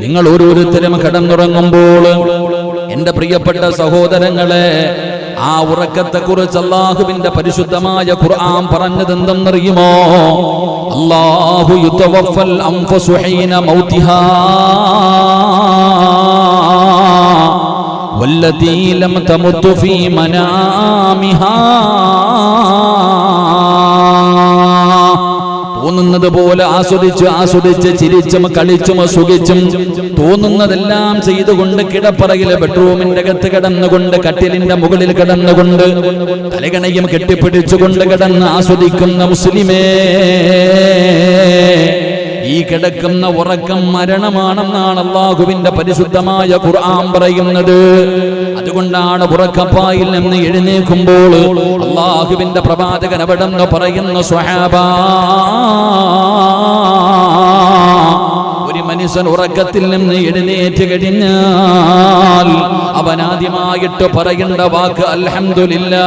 നിങ്ങൾ ഓരോരുത്തരും കിടന്നുറങ്ങുമ്പോൾ എന്റെ പ്രിയപ്പെട്ട സഹോദരങ്ങളെ, ആ ഉറക്കത്തെക്കുറിച്ച് അല്ലാഹുവിന്റെ പരിശുദ്ധമായ ഖുർആൻ പറഞ്ഞത് എന്തെന്നറിയുമോ? അല്ലാഹു യുതവഫൽ അൻഫുസു ഹീന മൗതിഹാ വല്ലതീ ലം തമുതു ഫീ മനാമിഹാ. തോന്നുന്നത് പോലെ ആസ്വദിച്ച് ചിരിച്ചും കളിച്ചും സുഖിച്ചും തോന്നുന്നതെല്ലാം ചെയ്തുകൊണ്ട് കിടപ്പറയിലെ ബെഡ്റൂമിന്റെ അകത്ത് കിടന്നുകൊണ്ട് കട്ടിലിന്റെ മുകളിൽ കിടന്നുകൊണ്ട് തലകണയും കെട്ടിപ്പിടിച്ചുകൊണ്ട് കിടന്ന് ആസ്വദിക്കുന്ന മുസ്ലിമേ, ഈ കിടക്കുന്ന ഉറക്കം മരണമാണെന്നാണ് അല്ലാഹുവിന്റെ പരിശുദ്ധമായ ഖുർആൻ പറയുന്നത്. അതുകൊണ്ടാണ് ഉറക്കപ്പായിൽ നിന്ന് എഴുന്നേൽക്കുമ്പോൾ അല്ലാഹുവിന്റെ പ്രവാചകൻ അവിടെന്ന് പറയുന്നു, സ്വഹാബാ, ഒരു മനുഷ്യൻ ഉറക്കത്തിൽ നിന്ന് എഴുന്നേറ്റ് കഴിഞ്ഞാൽ അവൻ ആദ്യമായിട്ട് പറയേണ്ട വാക്ക് അൽഹംദുലില്ലാഹ്,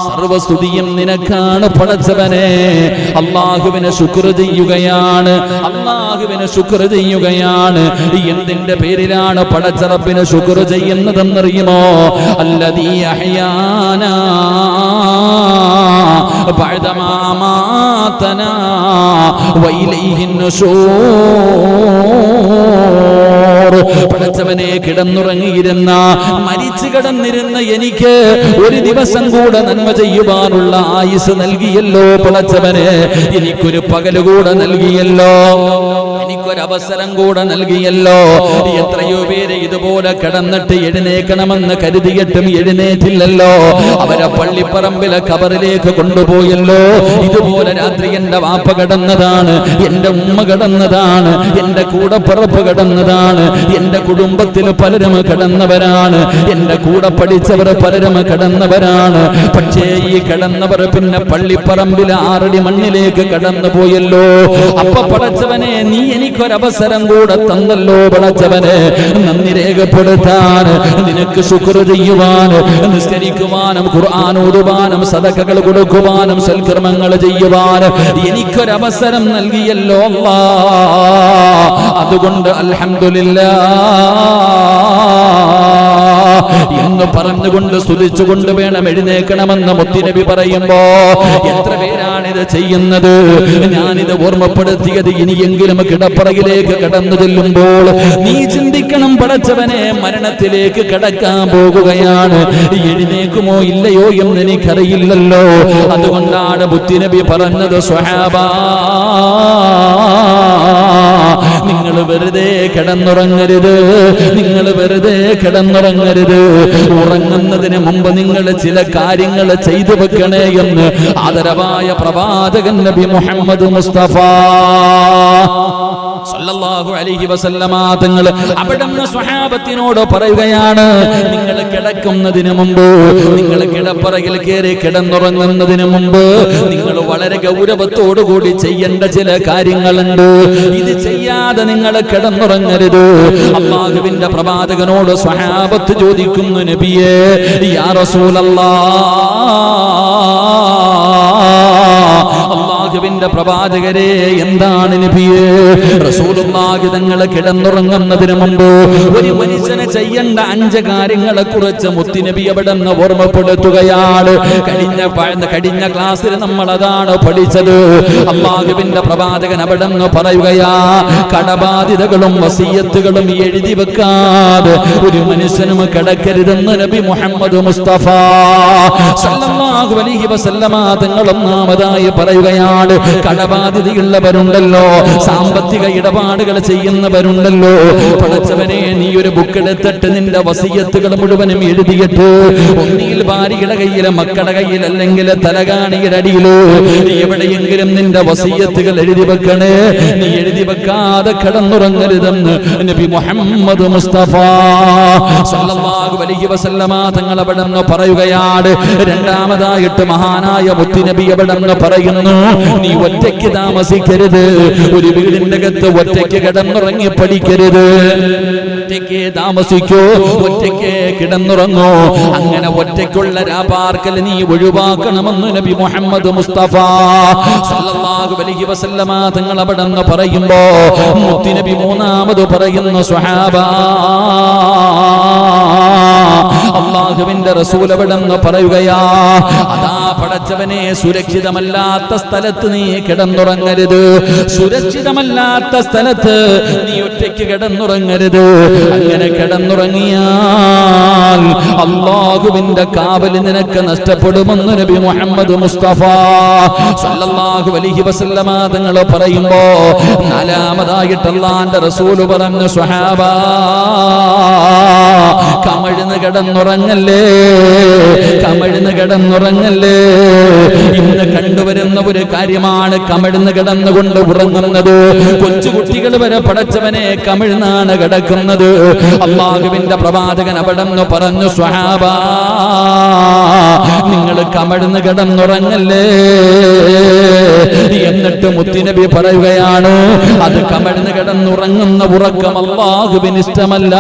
സർവസ്തുതിയും നിനക്കാണ് പടച്ചവനെ. അല്ലാഹുവിനെ ശുക്ർ ചെയ്യുകയാണ്, അല്ലാഹുവിനെ ശുക്ർ ചെയ്യുകയാണ്. എന്തിന്റെ പേരിലാണ് പടച്ചറപ്പിനെ ശുക്ർ ചെയ്യുന്നതെന്നറിയുമോ? അല്ലദീ അഹ്യാനാ ബഅദമാ അമാതനാ വഇലൈഹിൻ നുശൂർ. പടച്ചവനെ, കിടന്നുറങ്ങിയിരുന്ന മരിച്ചു കിടന്നിരുന്ന എനിക്ക് ഒരു ദിവസം കൂടെ നന്മ ചെയ്യുവാനുള്ള ആയുസ് നൽകിയല്ലോ പടച്ചവനെ. എനിക്കൊരു പകലുകൂടെ നൽകിയല്ലോ, എനിക്കൊരവസരം കൂടെ നൽകിയല്ലോ. എത്രയോ പേര് ഇതുപോലെ കിടന്നിട്ട് എഴുന്നേക്കണമെന്ന് കരുതിയിട്ടും എഴുന്നേറ്റില്ലല്ലോ. അവരെ പള്ളിപ്പറമ്പിലെ ഖബറിലേക്ക് കൊണ്ടുപോയല്ലോ. ഇതുപോലെ രാത്രി എന്റെ വാപ്പ കിടന്നതാണ്, എന്റെ ഉമ്മ കിടന്നതാണ്, എന്റെ കൂടപ്പിറപ്പ് കിടന്നതാണ്, എന്റെ കുടുംബത്തിൽ പലരും കിടന്നവരാണ്, എന്റെ കൂടെ പഠിച്ചവർ പലരും കിടന്നവരാണ്. പക്ഷേ ഈ കിടന്നവർ പിന്നെ പള്ളിപ്പറമ്പിലെ 6 അടി മണ്ണിലേക്ക് കടന്നു പോയല്ലോ. അപ്പൊ പടച്ചവനെ, നീ എനിക്കൊരവസരം കൂടെ തന്നല്ലോ പടച്ചവനെ. നന്ദി രേഖപ്പെടുത്താൻ, നിനക്ക് ശുക്ർ ചെയ്യുവാൻ, നിസ്കരിക്കുവാനും ഖുർആൻ ഓതുവാനും സദഖകൾ കൊടുക്കുവാനും സൽക്കർമ്മങ്ങൾ ചെയ്യുവാൻ എനിക്കൊരവസരം നൽകിയല്ലോ അല്ലാഹ്. അതുകൊണ്ട് അൽഹംദുലില്ലാഹ് എന്ന് പറഞ്ഞുകൊണ്ട് സ്തുതിച്ചുകൊണ്ട് വേണം എഴുന്നേക്കണമെന്ന് മുത്തുനബി പറയുമ്പോ എത്ര പേരാണിത് ചെയ്യുന്നത്? ഞാനിത് ഓർമ്മപ്പെടുത്തിയത് ഇനിയെങ്കിലും കിടപ്പറയിലേക്ക് കടന്നു ചെല്ലുമ്പോൾ നീ ചിന്തിക്കണം, പടച്ചവനെ, മരണത്തിലേക്ക് കടക്കാൻ പോകുകയാണ്, എഴുന്നേക്കുമോ ഇല്ലയോ എന്ന് എനിക്കറിയില്ലല്ലോ. അതുകൊണ്ടാണ് മുത്തുനബി പറഞ്ഞത്, സ്വഹാബാ, നിങ്ങൾ വെറുതെ കിടന്നുറങ്ങരുത്, നിങ്ങൾ വെറുതെ കിടന്നുറങ്ങരുത്. ഉറങ്ങുന്നതിന് മുമ്പ് നിങ്ങൾ ചില കാര്യങ്ങൾ ചെയ്തു വെക്കണേ എന്ന് ആദരവായ പ്രവാചകൻ നബി മുഹമ്മദ് മുസ്തഫ സല്ലല്ലാഹു അലൈഹി വസല്ലമ തങ്ങൾ അവിടുന്ന് സ്വഹാബത്തിനോട് പറയുകയാണ്, നിങ്ങൾ കിടക്കുന്നതിന് മുമ്പ്, നിങ്ങൾ കിടപ്പറയിൽ കയറി കിടന്നുറങ്ങുന്നതിന് മുമ്പ് നിങ്ങൾ വളരെ ഗൗരവത്തോടുകൂടി ചെയ്യേണ്ട ചില കാര്യങ്ങളുണ്ട്. ഇത് ചെയ്യാതെ നിങ്ങൾ കിടന്നുറങ്ങരുത്. അല്ലാഹുവിന്റെ പ്രവാചകനോട് സ്വഹാബത്ത് ചോദിക്കുന്നു, നബിയേ, യാ റസൂലല്ലാഹ്, അല്ലാഹുവിന്റെ പ്രവാചകരെ, എന്താണ് നബിയേ? റസൂലുള്ളാഹി തങ്ങൾ കിടന്നുറങ്ങുന്നതിന് മുമ്പ് ഒരു മനുഷ്യനെ ചെയ്യേണ്ട 5 കാര്യങ്ങളെ കുറിച്ച് മുത്തുനബി അവിടുന്ന് ഓർമ്മപ്പെടുത്തുകയാണ്. കഴിഞ്ഞ ക്ലാസ്സിൽ നമ്മൾ അതാണ് പഠിച്ചത്. അല്ലാഹുവിന്റെ പ്രവാചകൻ അവിടുന്ന് പറയുകയാ, കടബാധ്യതകളും വസിയത്തുകളും എഴുതി വെക്കാതെ ഒരു മനുഷ്യനും കിടക്കരുതെന്ന് നബി മുഹമ്മദ് മുസ്തഫ സല്ലല്ലാഹു അലൈഹി വസല്ലമ തങ്ങൾ ഒന്നാമതായി പറയുകയാണ്. കടബാധ്യതയുള്ളവരുണ്ടല്ലോ, സാമ്പത്തിക ഇടപാടുകൾ ചെയ്യുന്നവരുണ്ടല്ലോ, പടച്ചവനെ, നീ ഒരു ബുക്ക് എടുത്തിട്ട് നിന്റെ വസിയത്തുകൾ മുഴുവനും എഴുതിയിട്ട് ഒന്നിയിൽ ഭാര്യയുടെ കയ്യില്, മക്കളുടെ കയ്യിൽ, അല്ലെങ്കിൽ തലകാണിയുടെ അടിയിലോ എവിടെയെങ്കിലും നിന്റെ വസിയത്തുകൾ എഴുതി വെക്കണേ. നീ എഴുതി വെക്കാതെ കിടന്നുറങ്ങരുതെന്ന് നബി മുഹമ്മദ് മുസ്തഫ സല്ലല്ലാഹു അലൈഹി വസല്ലമ തങ്ങൾ അവിടുന്ന് പറയുകയാണ്. രണ്ടാമതായിട്ട് മഹാനായ മുത്തുനബി അവിടുന്ന് പറയുന്നു, നീ ഒറ്റയ്ക്ക് താമസിക്കരുത്, ഒരു വീടിന്റെ അകത്ത് ഒറ്റയ്ക്ക് കിടന്നുറങ്ങി പഠിക്കരുത്. ഒറ്റയ്ക്ക് താമസിക്കൂ, ഒറ്റയ്ക്ക് കിടന്നുറങ്ങൂ. അങ്ങനെ ഒറ്റയ്ക്കുള്ള രാപാർക്കൽ നീ ഒഴിവാക്കണമെന്ന് നബി മുഹമ്മദ് മുസ്തഫ സല്ലല്ലാഹു അലൈഹി വസല്ലമ തങ്ങൾ അവിടെന്ന് പറയുമ്പോ മുത്തുനബി മൂന്നാമത് പറയുന്ന സ്വഹാബ, അല്ലാഹുവിന്റെ റസൂൽ അവിടെന്ന് പറയുകയാ, അതാ പടച്ചവനെ, സുരക്ഷിതമല്ലാത്ത സ്ഥലത്ത് നീ കിടന്നുറങ്ങരുത്, സുരക്ഷിതമല്ലാത്ത സ്ഥലത്ത് നീ ഒറ്റയ്ക്ക് കിടന്നുറങ്ങരുത്. അങ്ങനെ കിടന്നുറങ്ങിയാൽ അല്ലാഹുവിന്റെ കാവൽ നിനക്ക് നഷ്ടപ്പെടുമെന്ന് നബി മുഹമ്മദ് മുസ്തഫ സല്ലല്ലാഹു അലൈഹി വസല്ലമ തങ്ങൾ പറയുമ്പോ നാലാമതായിട്ട് അല്ലാഹുവിന്റെ റസൂൽ പറഞ്ഞു, സ്വഹാബ, കമഴ്ന്ന് കിടന്നുറങ്ങല്ലേ, കമഴ്ന്ന് കിടന്നുറങ്ങല്ലേ. ഇന്ന് കണ്ടുവരുന്ന ഒരു കാര്യമാണ് കമഴ്ന്ന് കിടന്നുകൊണ്ട് ഉറങ്ങുന്നത്. കൊച്ചുകുട്ടികൾ വരെ പടച്ചവനെ കമിഴ്ന്നാണ് കിടക്കുന്നത്. അല്ലാഹുവിന്റെ പ്രവാചകൻ അവിടെന്ന് പറഞ്ഞു, സ്വഹാബ, നിങ്ങൾ കമഴ്ന്ന് കിടന്നുറങ്ങല്ലേ. എന്നിട്ട് മുത്തുനബി പറയുകയാണ്, അത് കമഴ്ന്ന് കിടന്നുറങ്ങുന്ന ഉറക്കം അല്ലാഹുവിന് ഇഷ്ടമല്ല,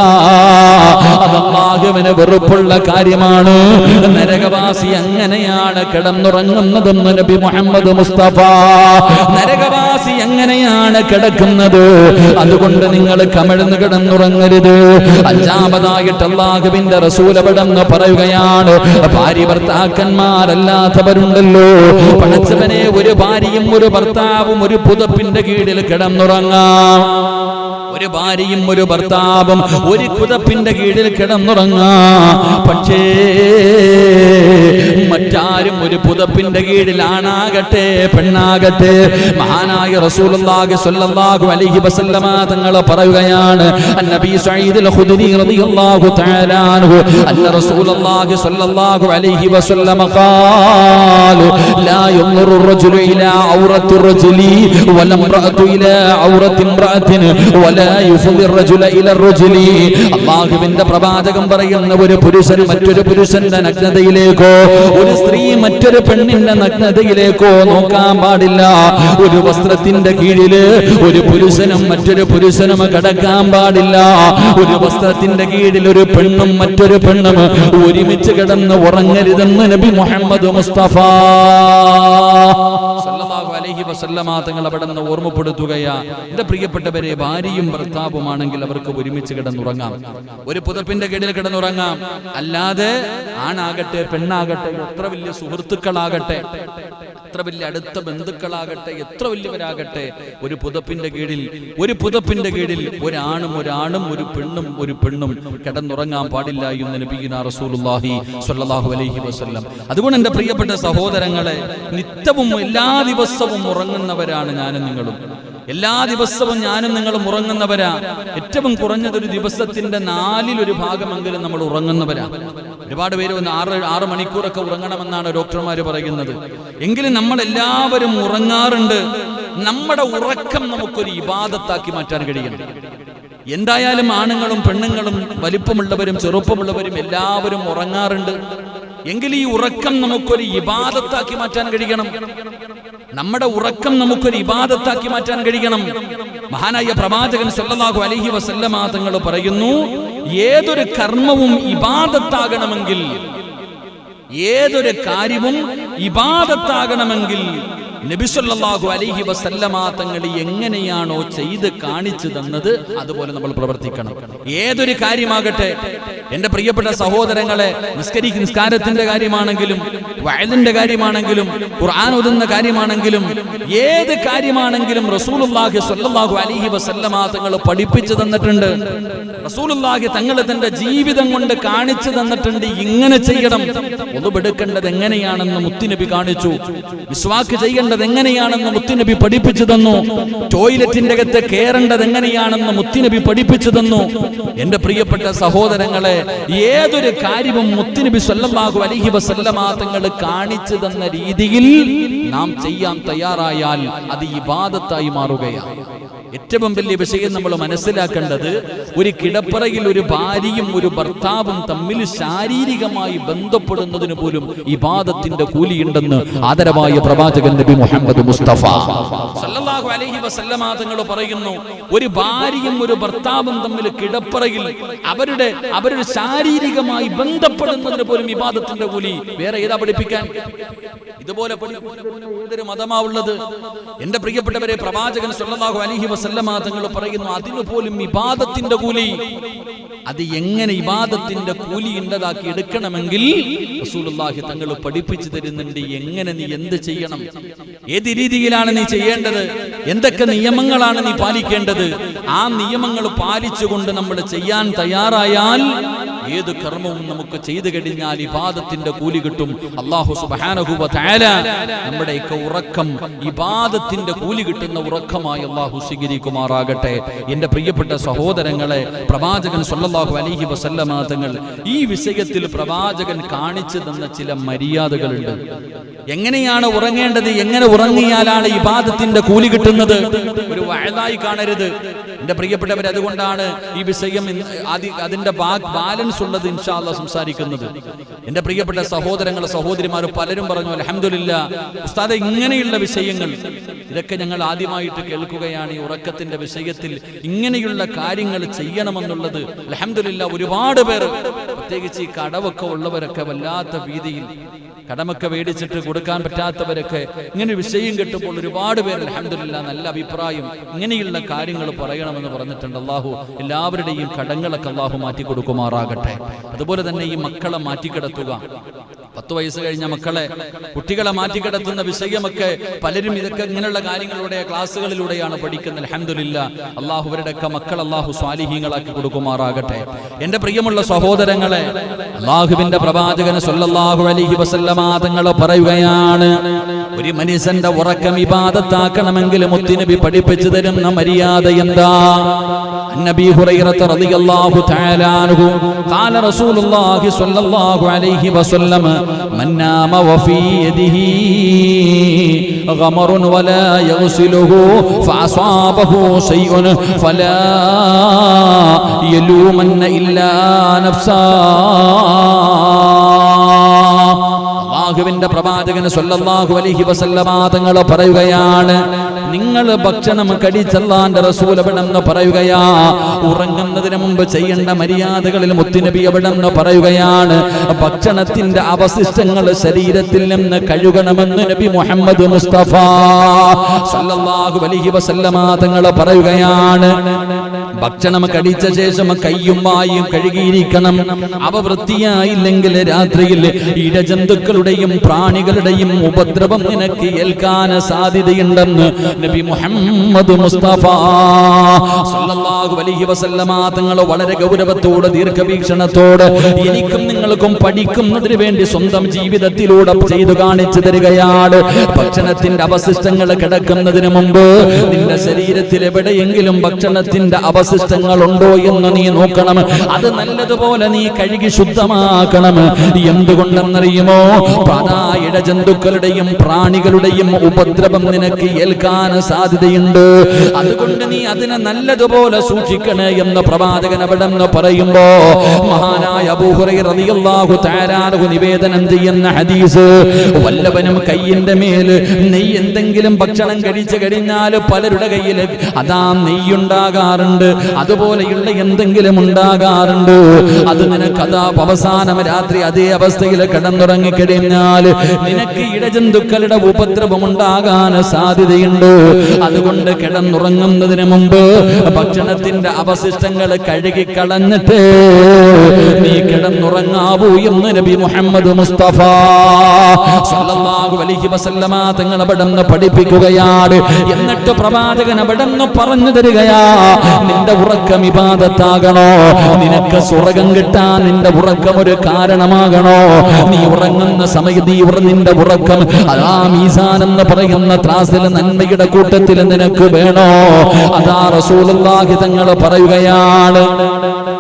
അത് അല്ലാഹുവിന് വെറുപ്പുള്ള കാര്യമാണ്. നരകവാസി അങ്ങനെയാണ് കിടന്നുറങ്ങുന്നതെന്ന് നബി മുഹമ്മദ് മുസ്തഫ. നരകവാസി എങ്ങനെയാണ് കിടക്കുന്നത്, അതുകൊണ്ട് നിങ്ങൾ കമഴ്ന്ന് കിടന്നുറങ്ങരുത്. അഞ്ചാമതായിട്ട് അല്ലാഹുവിന്റെ റസൂൽ അവിടെന്ന് പറയുകയാണ്, ഭാര്യ ഭർത്താക്കന്മാരല്ലാത്തവരുണ്ടല്ലോ, പടച്ചവനെ, ഒരു ഭാര്യയും ഒരു ഭർത്താവും ഒരു പുതപ്പിന്റെ കീഴിൽ കിടന്നുറങ്ങാം. ഒരു ഭാര്യയും ഒരു ഭർത്താവും ഒരു പുതപ്പിന്റെ കീഴിൽ കിടന്നുറങ്ങാം. പക്ഷേ മറ്റാരും ഒരു പുതപ്പിന്റെ കീഴിൽ, ആണാകട്ടെ പെണ്ണാകട്ടെ, മഹാനായ റസൂലുള്ളാഹി സ്വല്ലല്ലാഹു അലൈഹി വസല്ലമ തങ്ങൾ പറയുകയാണ്, നബി സഈദ് ഖുദരി റളിയല്ലാഹു തആല അൻഹു അന്ന റസൂലുള്ളാഹി സ്വല്ലല്ലാഹു അലൈഹി വസല്ലമ ഖാല ലാ യൻദുറു റജുലു ഇലാ ഔറത്തി റജുലി വല ഇംറഅതു ഇലാ ഔറത്തി ഇംറഅത്തിൻ വലാ യുഫദി റജുല ഇലാ റജുലി. അല്ലാഹുവിന്റെ പ്രവാചകൻ പറയുന്ന, ഒരു പുരുഷൻ മറ്റൊരു പുരുഷന്റെ നഗ്നതയിലേക്കോ, ഒരു സ്ത്രീ മറ്റൊരു പെണ്ണിന്റെ നഗ്നതയിലേക്കോ നോക്കാൻ പാടില്ല. ഒരു വസ്ത്രത്തിന്റെ കീഴില് ഒരു പുരുഷനും മറ്റൊരു പുരുഷനും കിടക്കാൻ പാടില്ല. ഒരു വസ്ത്രത്തിന്റെ കീഴിൽ ഒരു പെണ്ണും മറ്റൊരു പെണ്ണും ഒരുമിച്ച് കിടന്ന് ഉറങ്ങരുതെന്ന് നബി മുഹമ്മദ് മുസ്തഫ സല്ലല്ലാഹു അലൈഹി വസല്ലമ തങ്ങൾ അവിടെന്ന് ഓർമ്മപ്പെടുത്തുകയാ, എന്റെ പ്രിയപ്പെട്ടവരെ, ഭാര്യയും ഭർത്താവുമാണെങ്കിൽ അവർക്ക് ഒരുമിച്ച് കിടന്നുറങ്ങാം, ഒരു പുതപ്പിന്റെ കീഴിൽ കിടന്നുറങ്ങാം. അല്ലാതെ ആണാകട്ടെ പെണ്ണാകട്ടെ, എത്ര വലിയ സുഹൃത്തുക്കളാകട്ടെ, എത്ര വലിയ അടുത്ത ബന്ധുക്കളാകട്ടെ, എത്ര വലിയവരാകട്ടെ, ഒരു പുതപ്പിന്റെ കീഴിൽ ഒരാണും ഒരു പെണ്ണും കിടന്നുറങ്ങാൻ പാടില്ല എന്ന് നബിയുനാ റസൂലുള്ളാഹി സ്വല്ലല്ലാഹു അലൈഹി വസല്ലം. അതുകൊണ്ട് എന്റെ പ്രിയപ്പെട്ട സഹോദരങ്ങളെ, നിത്യവും എല്ലാ ദിവസവും ഉറങ്ങുന്നവരാണ് ഞാനും നിങ്ങളും. എല്ലാ ദിവസവും ഞാനും നിങ്ങളും ഉറങ്ങുന്നവരാ. ഏറ്റവും കുറഞ്ഞതൊരു ദിവസത്തിന്റെ 4 ഭാഗമെങ്കിലും നമ്മൾ ഉറങ്ങുന്നവരാ. ഒരുപാട് പേര് 6 മണിക്കൂറൊക്കെ ഉറങ്ങണമെന്നാണ് ഡോക്ടർമാര് പറയുന്നത്. എങ്കിലും നമ്മൾ എല്ലാവരും ഉറങ്ങാറുണ്ട്. നമ്മുടെ ഉറക്കം നമുക്കൊരു ഇബാദത്താക്കി മാറ്റാൻ കഴിയണം. എന്തായാലും ആണുങ്ങളും പെണ്ണുങ്ങളും, വലിപ്പമുള്ളവരും ചെറുപ്പമുള്ളവരും എല്ലാവരും ഉറങ്ങാറുണ്ട്. എങ്കിൽ ഈ ഉറക്കം നമുക്കൊരു ഇബാദത്താക്കി മാറ്റാൻ കഴിയണം. നമ്മുടെ ഉറക്കം നമുക്കൊരു ഇബാദത്താക്കി മാറ്റാൻ കഴിയണം. മഹാനായ പ്രവാചകൻ സല്ലല്ലാഹു അലൈഹി വസല്ലമ തങ്ങൾ പറയുന്നു, ഏതൊരു കർമ്മവും ഇബാദത്താകണമെങ്കിൽ, ഏതൊരു കാര്യവും ഇബാദത്താകണമെങ്കിൽ നബി സല്ലല്ലാഹു അലൈഹി വസല്ലമ തങ്ങൾ എങ്ങനെയാണോ ചെയ്ത് കാണിച്ചു തന്നത് അതുപോലെ നമ്മൾ പ്രവർത്തിക്കണം. ഏതൊരു കാര്യമാകട്ടെ, എന്റെ പ്രിയപ്പെട്ട സഹോദരങ്ങളെ, നിസ്കാരത്തിന്റെ കാര്യമാണെങ്കിലും, വഅലിന്റെ കാര്യമാണെങ്കിലും, ഖുർആൻ ഓതുന്ന കാര്യമാണെങ്കിലും, ഏത് കാര്യമാണെങ്കിലും റസൂലുള്ളാഹി സ്വല്ലല്ലാഹു അലൈഹി വസല്ലമ തങ്ങൾ പഠിപ്പിച്ചു തന്നിട്ടുണ്ട്. റസൂലുള്ളാഹി തങ്ങൾ തന്റെ ജീവിതം കൊണ്ട് കാണിച്ചു തന്നിട്ടുണ്ട്. ഇങ്ങനെ ചെയ്യണം. ഒതുബെടുക്കേണ്ടത് എങ്ങനെയാണെന്ന് മുത്തുനബി കാണിച്ചു. മിസ്വാക്ക് ചെയ്യേണ്ടത് എങ്ങനെയാണെന്ന് മുത്തുനബി പഠിപ്പിച്ചു തന്നു. ടോയ്ലറ്റിന്റെ അകത്ത് കയറേണ്ടത് എങ്ങനെയാണെന്ന് മുത്തുനബി പഠിപ്പിച്ചു തന്നു. എന്റെ പ്രിയപ്പെട്ട സഹോദരങ്ങളെ, ഏതൊരു കാര്യവും മുത്തുനബി സ്വല്ലല്ലാഹു അലൈഹി വസല്ലമ തങ്ങൾ കാണിച്ചു തന്ന രീതിയിൽ നാം ചെയ്യാൻ തയ്യാറായാൽ അത് ഇബാദത്തായി മാറുകയാണ്. ഏറ്റവും വലിയ വിഷയം നമ്മൾ മനസ്സിലാക്കേണ്ടത്, ഒരു കിടപ്പറയിൽ ഒരു ഭാര്യയും ഒരു ഭർത്താവും തമ്മിൽ ശാരീരികമായി ബന്ധപ്പെടുന്നതിന് പോലും ഇബാദത്തിന്റെ കൂലിയുണ്ടെന്ന് ആദരവായ പ്രവാചകൻ നബി മുഹമ്മദ് മുസ്തഫ സല്ലല്ലാഹു അലൈഹി വസല്ലമ തങ്ങൾ പറയുന്നു. ഒരു ഭാര്യയും ഒരു ഭർത്താവും തമ്മിൽ കിടപ്പറയിൽ അവരുടെ ശാരീരികമായി ബന്ധപ്പെടുന്നതിന് പോലും ഇബാദത്തിന്റെ കൂലി. വേറെ ഏതാ പഠിപ്പിക്കാൻ? ഇതുപോലെ ഏതൊരു മതമാ ഉള്ളത്? എന്റെ പ്രിയപ്പെട്ടവരെ, പ്രവാചകൻ സല്ലല്ലാഹു അലൈഹി വസല്ലമ തങ്ങൾ പറയുന്നു, അതിനു പോലും ഇബാദത്തിന്റെ കൂലി. അത് എങ്ങനെ ഇബാദത്തിന്റെ കൂലി ഉണ്ടതാക്കി എടുക്കണമെങ്കിൽ റസൂലുള്ളാഹി തങ്ങൾ പഠിപ്പിച്ചു തരുന്നുണ്ട്. എങ്ങനെ നീ എന്ത് ചെയ്യണം, ഏത് രീതിയിലാണ് നീ ചെയ്യേണ്ടത്, എന്തൊക്കെ നിയമങ്ങളാണ് നീ പാലിക്കേണ്ടത്. ആ നിയമങ്ങൾ പാലിച്ചുകൊണ്ട് നമ്മൾ ചെയ്യാൻ തയ്യാറായാൽ ഏത് കർമ്മവും നമുക്ക് ചെയ്തു കഴിഞ്ഞാൽ ഇബാദത്തിന്റെ കൂലി കിട്ടും. അല്ലാഹു സുബ്ഹാനഹു വ തആല നമ്മുടെയൊക്കെ ഉറക്കം ഇബാദത്തിന്റെ കൂലി കിട്ടുന്ന ഉറക്കമായി അല്ലാഹു സ്വീകരിക്കുമാറാകട്ടെ. എന്റെ പ്രിയപ്പെട്ട സഹോദരങ്ങളെ, പ്രവാചകൻ സല്ലല്ലാഹു അലൈഹി വസല്ലമ തങ്ങൾ ഈ വിഷയത്തിൽ പ്രവാചകൻ കാണിച്ചു തന്ന ചില മര്യാദകളുണ്ട്. എങ്ങനെയാണ് ഉറങ്ങേണ്ടത്, എങ്ങനെ ഉറങ്ങിയാലാണ് ഇബാദത്തിന്റെ കൂലി കിട്ടുന്നത്, ഒരു വഅദായി കാണരുത് എന്റെ പ്രിയപ്പെട്ടവർ. അതുകൊണ്ടാണ് ഈ വിഷയം അതിന്റെ ബാലൻസ് ഉള്ളത് ഇൻഷാ അല്ലാഹ് സംസാരിക്കുന്നത്. എന്റെ പ്രിയപ്പെട്ട സഹോദരങ്ങൾ, സഹോദരിമാർ പലരും പറഞ്ഞു, അൽഹംദുലില്ലാഹ് ഉസ്താദേ, ഇങ്ങനെയുള്ള വിഷയങ്ങൾ ഇതൊക്കെ ഞങ്ങൾ ആദ്യമായിട്ട് കേൾക്കുകയാണ്. ഈ ഉറക്കത്തിന്റെ വിഷയത്തിൽ ഇങ്ങനെയുള്ള കാര്യങ്ങൾ ചെയ്യണമെന്നുള്ളത് അൽഹംദുലില്ലാഹ് ഒരുപാട് പേർ, പ്രത്യേകിച്ച് ഈ കടവൊക്കെ ഉള്ളവരൊക്കെ വല്ലാത്ത ഭീതിയിൽ, കടമൊക്കെ മേടിച്ചിട്ട് കൊടുക്കാൻ പറ്റാത്തവരൊക്കെ ഇങ്ങനെ വിഷയം കിട്ടുമ്പോൾ ഒരുപാട് പേര് അൽഹംദുലില്ലാഹ് നല്ല അഭിപ്രായം, ഇങ്ങനെയുള്ള കാര്യങ്ങൾ പറയണമെന്ന് പറഞ്ഞിട്ടുണ്ട്. അല്ലാഹു എല്ലാവരുടെയും കടങ്ങളൊക്കെ അല്ലാഹു മാറ്റി കൊടുക്കുമാറാകട്ടെ. അതുപോലെ തന്നെ ഈ മക്കളെ മാറ്റിക്കിടത്തുക, 10 വയസ്സ് കഴിഞ്ഞ മക്കളെ, കുട്ടികളെ മാറ്റിക്കിടത്തുന്ന വിഷയമൊക്കെ പലരും ഇതൊക്കെ ഇങ്ങനെയുള്ള കാര്യങ്ങളുടെ ക്ലാസ്സുകളിലൂടെയാണ് പഠിക്കുന്നത്. അൽഹംദുലില്ലാഹ് അല്ലാഹു അവരുടെയൊക്കെ മക്കൾ അല്ലാഹു സ്വാലിഹീങ്ങളാക്കി കൊടുക്കുമാറാകട്ടെ. എന്റെ പ്രിയമുള്ള സഹോദരങ്ങളെ, അല്ലാഹുവിന്റെ പ്രവാചകൻ സല്ലല്ലാഹു അലൈഹി വസല്ലമ തങ്ങൾ പറയുകയാണ്, ഒരു മനുഷ്യന്റെ ഉറക്കം ഇബാദത്താക്കണമെങ്കിൽ മുത്തുനബി പഠിപ്പിച്ചു തരുന്ന മര്യാദ എന്താ? നബി ഹുറൈറ റളിയല്ലാഹു തആല അൻഹു ഖാല റസൂലുള്ളാഹി സ്വല്ലല്ലാഹു അലൈഹി വസല്ലം മൻ നാമ വഫീ യദിഹി ഗമറുൻ വലാ യഗ്സിലുഹു ഫഅസാബഹു ശൈഉൻ ഫലാ യലൂമന്ന ഇല്ലാ നഫ്സാ. അല്ലാഹുവിന്റെ പ്രവാചകൻ സല്ലല്ലാഹു അലൈഹി വസല്ലമ തങ്ങൾ പറയുകയാണ്, നിങ്ങൾ ഭക്ഷണം കടിച്ചല്ലാന്റെ റസൂൽ എവിടെന്ന് പറയുകയാ, ഉറങ്ങുന്നതിന് മുമ്പ് ചെയ്യേണ്ട മര്യാദകളിൽ മുത്തുനബി എവിടെന്ന് പറയുകയാണ്, ഭക്ഷണത്തിന്റെ അവശിഷ്ടങ്ങൾ ശരീരത്തിൽ നിന്ന് കഴുകണമെന്ന് നബി മുഹമ്മദ് മുസ്തഫ സല്ലല്ലാഹു അലൈഹി വസല്ലമ തങ്ങൾ പറയുകയാണ്. ഭക്ഷണം കടിച്ച ശേഷം കയ്യും വായും കഴുകിയിരിക്കണം. അവ വൃത്തിയായില്ലെങ്കിൽ രാത്രിയിൽ ഇഴജന്തുക്കളുടെയും പ്രാണികളുടെയും ഉപദ്രവം നിനക്ക് ഏൽക്കാൻ സാധ്യതയുണ്ടെന്ന് നബി മുഹമ്മദ് മുസ്തഫ സല്ലല്ലാഹു അലൈഹി വസല്ലമ തങ്ങൾ വളരെ ഗൗരവത്തോടെ ദീർഘവീക്ഷണത്തോടെ എനിക്കും നിങ്ങൾക്കും പഠിക്കുന്നതിന് വേണ്ടി സ്വന്തം ജീവിതത്തിലൂടെ ചെയ്തു കാണിച്ചു തരികയാണ്. ഭക്ഷണത്തിന്റെ അവശിഷ്ടങ്ങൾ കിടക്കുന്നതിന് മുമ്പ് നിന്റെ ശരീരത്തിൽ എവിടെയെങ്കിലും ഭക്ഷണത്തിന്റെ അവശിഷ്ടങ്ങൾ ഉണ്ടോ എന്ന് നീ നോക്കണം. അത് നല്ലതുപോലെ നീ കഴുകി ശുദ്ധമാക്കണം. എന്തുകൊണ്ടെന്നറിയുമോ? ഇഴജന്തുക്കളുടെയും പ്രാണികളുടെയും ഉപദ്രവം നിനക്ക് ഏൽക്കാൻ സാധ്യതയുണ്ട്. അതുകൊണ്ട് നീ അതിനെ നല്ലതുപോലെ സൂക്ഷിക്കണേ എന്ന് പ്രവാചകൻ അവിടെ നിന്ന് പറയുമ്പോ മഹാനായ അബൂ ഹുറൈറ റളിയല്ലാഹു തആല അൻഹു നിവേദനം ചെയ്യുന്ന ഹദീസ്, വല്ലവനും കയ്യിന്റെ മേൽ നെയ്യ് എന്തെങ്കിലും ഭക്ഷണം കഴിച്ചു കഴിഞ്ഞാൽ പലരുടെ കയ്യിൽ അതാ നെയ്യുണ്ടാകാറുണ്ട്, അതുപോലെയുള്ള എന്തെങ്കിലും ഉണ്ടാകാറുണ്ട്. അത് നിനക്ക് അതാ അവസാനം രാത്രി അതേ അവസ്ഥയിൽ കിടന്നുറങ്ങിക്കഴിഞ്ഞാൽ നിനക്ക് ഇഴജന്തുക്കളുടെ ഉപദ്രവം ഉണ്ടാകാൻ സാധ്യതയുണ്ട്. അതുകൊണ്ട് കിടന്നുറങ്ങുന്നതിന് മുമ്പ് ഭക്ഷണത്തിന്റെ അവശിഷ്ടങ്ങൾ കഴുകി കളഞ്ഞിട്ട് നീ കിടന്നുറങ്ങാവൂ എന്ന് നബി മുഹമ്മദ് മുസ്തഫ സല്ലല്ലാഹു അലൈഹി വസല്ലമ തങ്ങൾ അവിടുന്ന് പഠിപ്പിക്കുകയാണ്. എന്നിട്ട് പ്രവാചകൻ അവിടുന്ന് പറഞ്ഞു തരികയാ, നിന്റെ ഉറക്കം ഇബാദത്താകണോ? നിനക്ക് സ്വർഗ്ഗം കിട്ടാൻ നിന്റെ ഉറക്കം ഒരു കാരണമാകണോ? നീ ഉറങ്ങുന്ന സമയത്ത് നിന്റെ ഉറക്കം അതാ മീസാൻ എന്ന് പറയുന്ന ത്രാസിൽ നന്മയുടെ കൂട്ടത്തിൽ നിനക്ക് വേണോ? അതാ റസൂലുള്ളാഹി തങ്ങൾ പറയുകയാണ്,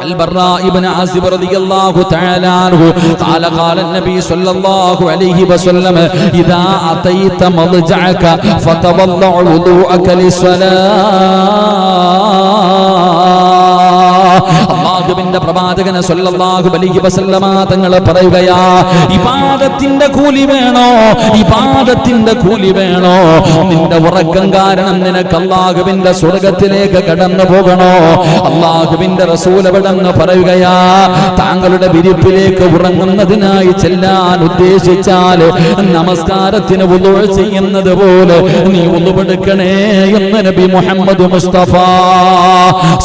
البراء ابن عازب رضي الله تعالى عنه قال قال النبي صلى الله عليه وسلم إذا أتيت مضجعك فتوضع وضوءك للصلاة. അല്ലാഹുവിന്റെ പ്രവാചകൻ സല്ലല്ലാഹു അലൈഹി വസല്ലമ തങ്ങൾ പറയുകയാ, ഇബാദത്തിന്റെ കൂലി വേണോ, ഇബാദത്തിന്റെ കൂലി വേണോ? നിന്റെ ഉറക്കം കാരണം നിനക്ക് അല്ലാഹുവിന്റെ സ്വർഗ്ഗത്തിലേക്ക് കടന്നു പോകണോ? അല്ലാഹുവിന്റെ റസൂൽ അവിടെന്ന് പറയുകയാ, താങ്കളുടെ വിരിപ്പിലേക്ക് ഉറങ്ങുന്നതിനായി ചെല്ലാൻ ഉദ്ദേശിച്ചാൽ നമസ്കാരത്തിന് വുളൂ ചെയ്യുന്നത് പോലെ നീ വുളൂ എടുക്കണേ എന്ന് നബി മുഹമ്മദ് മുസ്തഫ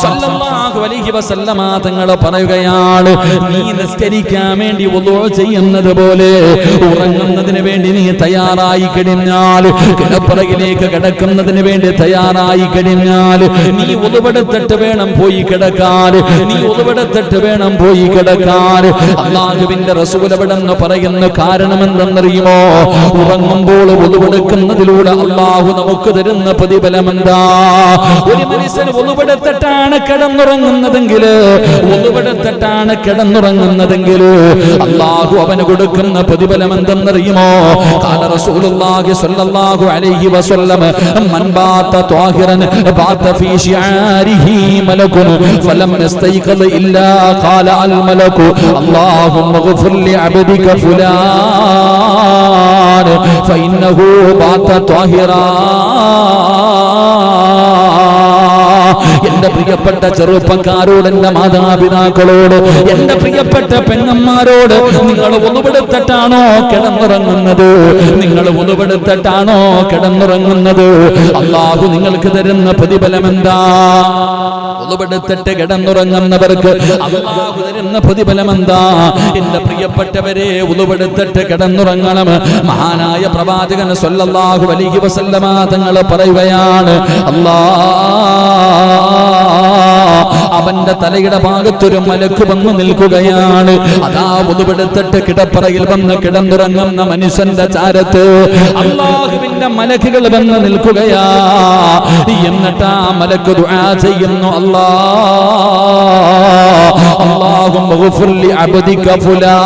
സല്ലല്ലാഹു അലൈഹി വസല്ലമ തങ്ങൾ പറയുകയാണ്, നീ നിസ്കരിക്കാൻ വേണ്ടി വുളൂ ചെയ്യുന്നത് പോലെ ഉറങ്ങുന്നതിന് വേണ്ടി നീ തയ്യാറായി കഴിഞ്ഞാൽ, കിടപ്പറയിലേക്ക് കിടക്കുന്നതിന് വേണ്ടി തയ്യാറായി കഴിഞ്ഞാൽ നീ വുളൂ എടുത്തിട്ട് വേണം പോയി കിടക്കാൻ, നീ വുളൂ എടുത്തിട്ട് വേണം പോയി കിടക്കാൻ. അല്ലാഹുവിന്റെ റസൂൽ അവിടെന്ന് പറയുന്ന കാരണം എന്തെന്നറിയുമോ? ഉറങ്ങുമ്പോൾ വുളൂ എടുക്കുന്നതിലൂടെ അല്ലാഹു നമുക്ക് തരുന്ന പ്രതിഫലം എന്താ? ഒരു മനുഷ്യൻ വുളൂ എടുത്തിട്ടാണ് കിടന്നുറങ്ങുന്നതെങ്കിൽ, വുളൂ എടുത്തിട്ടാണ് കിടന്നുറങ്ങുന്നതെങ്കിൽ അല്ലാഹു അവന് കൊടുക്കുന്ന പ്രതിഫലം എന്തെന്നറിയുമോ? ഖാല റസൂലുള്ളാഹി സ്വല്ലല്ലാഹു അലൈഹി വസല്ലം മൻ ബാത ത്വാഹിറൻ ബാത ഫീ ശിആരിഹി മലകുൻ ഫലം യസ്തൈഖദ് ഇല്ലാ ഖാല അൽ മലകു അല്ലാഹുമ്മഗ്ഫിർ ലി അബ്ദിക ഫുലാൻ ഫഇന്നഹു ബാത ത്വാഹിറാ. എന്റെ പ്രിയപ്പെട്ട ചെറുപ്പക്കാരോട്, എന്റെ മാതാപിതാക്കളോട്, എന്റെ പ്രിയപ്പെട്ട പെങ്ങന്മാരോട്, നിങ്ങൾ ഉളുവെടുത്തിട്ടാണോ കിടന്നുറങ്ങുന്നത്? നിങ്ങൾ ഉളുവെടുത്തിട്ടാണോ കിടന്നുറങ്ങുന്നത്? അല്ലാഹു നിങ്ങൾക്ക് തരുന്ന പ്രതിഫലം എന്താ? ഉളുവെടുത്തിട്ട് കിടന്നുറങ്ങുന്നവർക്ക് അല്ലാഹു തരുന്ന പ്രതിഫലം എന്താ? എന്റെ പ്രിയപ്പെട്ടവരെ, ഉളുവെടുത്തിട്ട് കിടന്നുറങ്ങണം. മഹാനായ പ്രവാചകൻ സല്ലല്ലാഹു അലൈഹി വസല്ലമ തങ്ങൾ പറയുകയാണ്, അവന്റെ തലയുടെ ഭാഗത്തൊരു മലക്ക് വന്നു നിൽക്കുകയാണ്. അതാ ഉളുവെടുത്തിട്ട് കിടപ്പറയിൽ വന്ന് കിടന്നുറങ്ങുന്ന മനുഷ്യന്റെ ചാരത്ത് അല്ലാഹുവിന്റെ മലക്കുകൾ വന്ന് നിൽക്കുകയാ. എന്നിട്ട് ആ മലക്ക് ദുആ ചെയ്യുന്നു, അല്ലാഹുമ്മ ഗ്ഫിർ ലി അബ്ദിക ഫുലാൻ.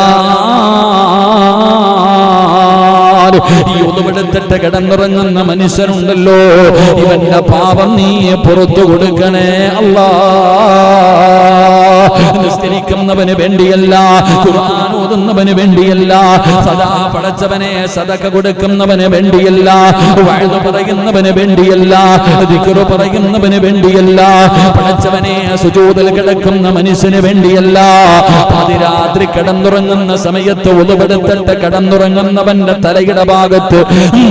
ഈ ഉളുവെടുത്തിട്ട് കിടന്നുറങ്ങുന്ന മനുഷ്യനുണ്ടല്ലോ, ഇവന്റെ പാപം നീ പുറത്തു കൊടുക്കണേ അല്ലാ. നിസ്കരിക്കുന്നവന് വേണ്ടിയല്ല, ഖുർആൻ ഓതുന്നവന് വേണ്ടിയല്ല, സദാ പടച്ചവനെ സദഖ കൊടുക്കുന്നവന് വേണ്ടിയല്ല, വഅദ് പറയുന്നവന് വേണ്ടിയല്ല, ദിക്ർ പറയുന്നവന് വേണ്ടിയല്ല, പടച്ചവനെ സുജൂദിൽ കിടക്കുന്ന മനുഷ്യന് വേണ്ടിയല്ല. പാതിരാത്രി കിടന്നുറങ്ങുന്ന സമയത്ത് ഉളുവെടുത്തിട്ട് കിടന്നുറങ്ങുന്നവന്റെ തലയുടെ ഭാഗത്ത്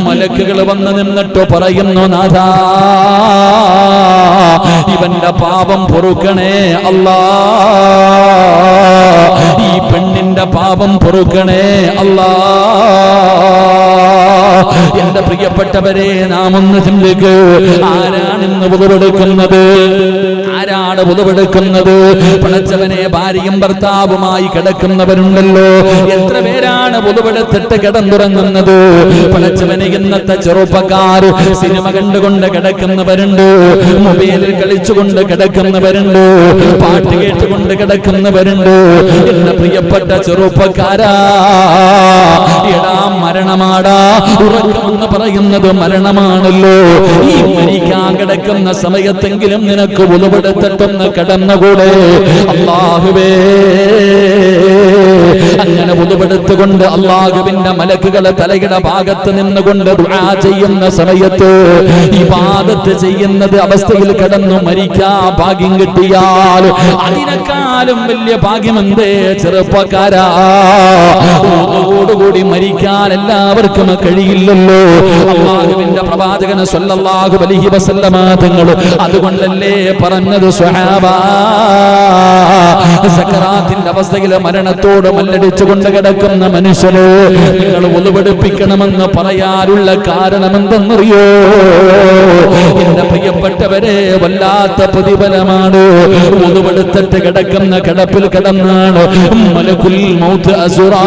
മലക്കുകൾ വന്ന് നിന്നിട്ട് പറയുന്നു, നാഥാ ഇവന്റെ പാപം പൊറുക്കണേ അല്ലാ, ഈ പെണ്ണിന്റെ പാപം പൊറുക്കണേ അല്ലാ. എന്റെ പ്രിയപ്പെട്ടവരെ, നാം ഒന്ന് ചിന്തിക്ക്, ആരാണ് ഇന്ന് ഉളുവെടുക്കുന്നത്? ആരാണ് ഉളുവെടുക്കുന്നത്? പടച്ചവനെ ഭാര്യയും ഭർത്താവുമായി കിടക്കുന്നവരുണ്ടല്ലോ, എത്ര പേരാണ് ഉളുവെടുത്തിട്ട് കിടന്നുറങ്ങുന്നത്? പടച്ചവനെ, ഇന്നത്തെ ചെറുപ്പക്കാർ സിനിമ കണ്ടുകൊണ്ട് കിടക്കുന്നവരുണ്ട്, മൊബൈലിൽ കളിച്ചുകൊണ്ട് കിടക്കുന്നവരുണ്ട്, പാട്ട് കേട്ടുകൊണ്ട് കിടക്കുന്നവരുണ്ട്. എന്റെ പ്രിയപ്പെട്ട ചെറുപ്പക്കാരാ, എടാ മരണമാടാ, ഉറക്കമെന്ന് പറയുന്നത് മരണമാണല്ലോ. ഈ മരിക്കാൻ കിടക്കുന്ന സമയത്തെങ്കിലും നിനക്ക് ഉളുവെടുത്തിട്ടൊന്ന് കിടന്നുകൂടെ? അല്ലാഹുവേ, അങ്ങനെ ഉളുവെടുത്തുകൊണ്ട് അല്ലാഹുവിന്റെ മലക്കുകളെ തലയുടെ ഭാഗത്ത് നിന്നുകൊണ്ട് ദുആ ചെയ്യുന്ന സമയത്ത് ഇബാദത്ത് ചെയ്യുന്നത് അവസ്ഥയിൽ കിടന്നു മരിക്കാ ഭാഗ്യം കിട്ടിയാൽ അതിനേക്കാളും വലിയ ഭാഗ്യമെന്തേ ചെറുപ്പക്കാരാ? ഓടുകൂടി മരിക്കാൻ എല്ലാവർക്കും കഴിയില്ലല്ലോ. അല്ലാഹുവിന്റെ പ്രവാചകൻ സ്വല്ലല്ലാഹു അലൈഹി വസല്ലമ തങ്ങൾ അതുകൊണ്ടല്ലേ പറഞ്ഞത്, സ്വഹാബാ സക്കറാത്തിന്റെ അവസ്ഥയിൽ മരണത്തോട് മല്ലടിച്ചുകൊണ്ട് കിടക്കുന്ന മനുഷ്യന് നിങ്ങൾ ഉളുവെടുപ്പിക്കണമെന്ന് പറയാനുള്ള കാരണം എന്തെന്നറിയോ? എന്റെ പ്രിയപ്പെട്ടവരെ, വല്ലാത്ത പ്രതിഫലമാണ്. ഉളുവെടുത്തിട്ട് കിടക്കുന്ന കിടപ്പിൽ കിടന്നാണ് മലക്കുൽ മൗത്ത് അസ്റായീൽ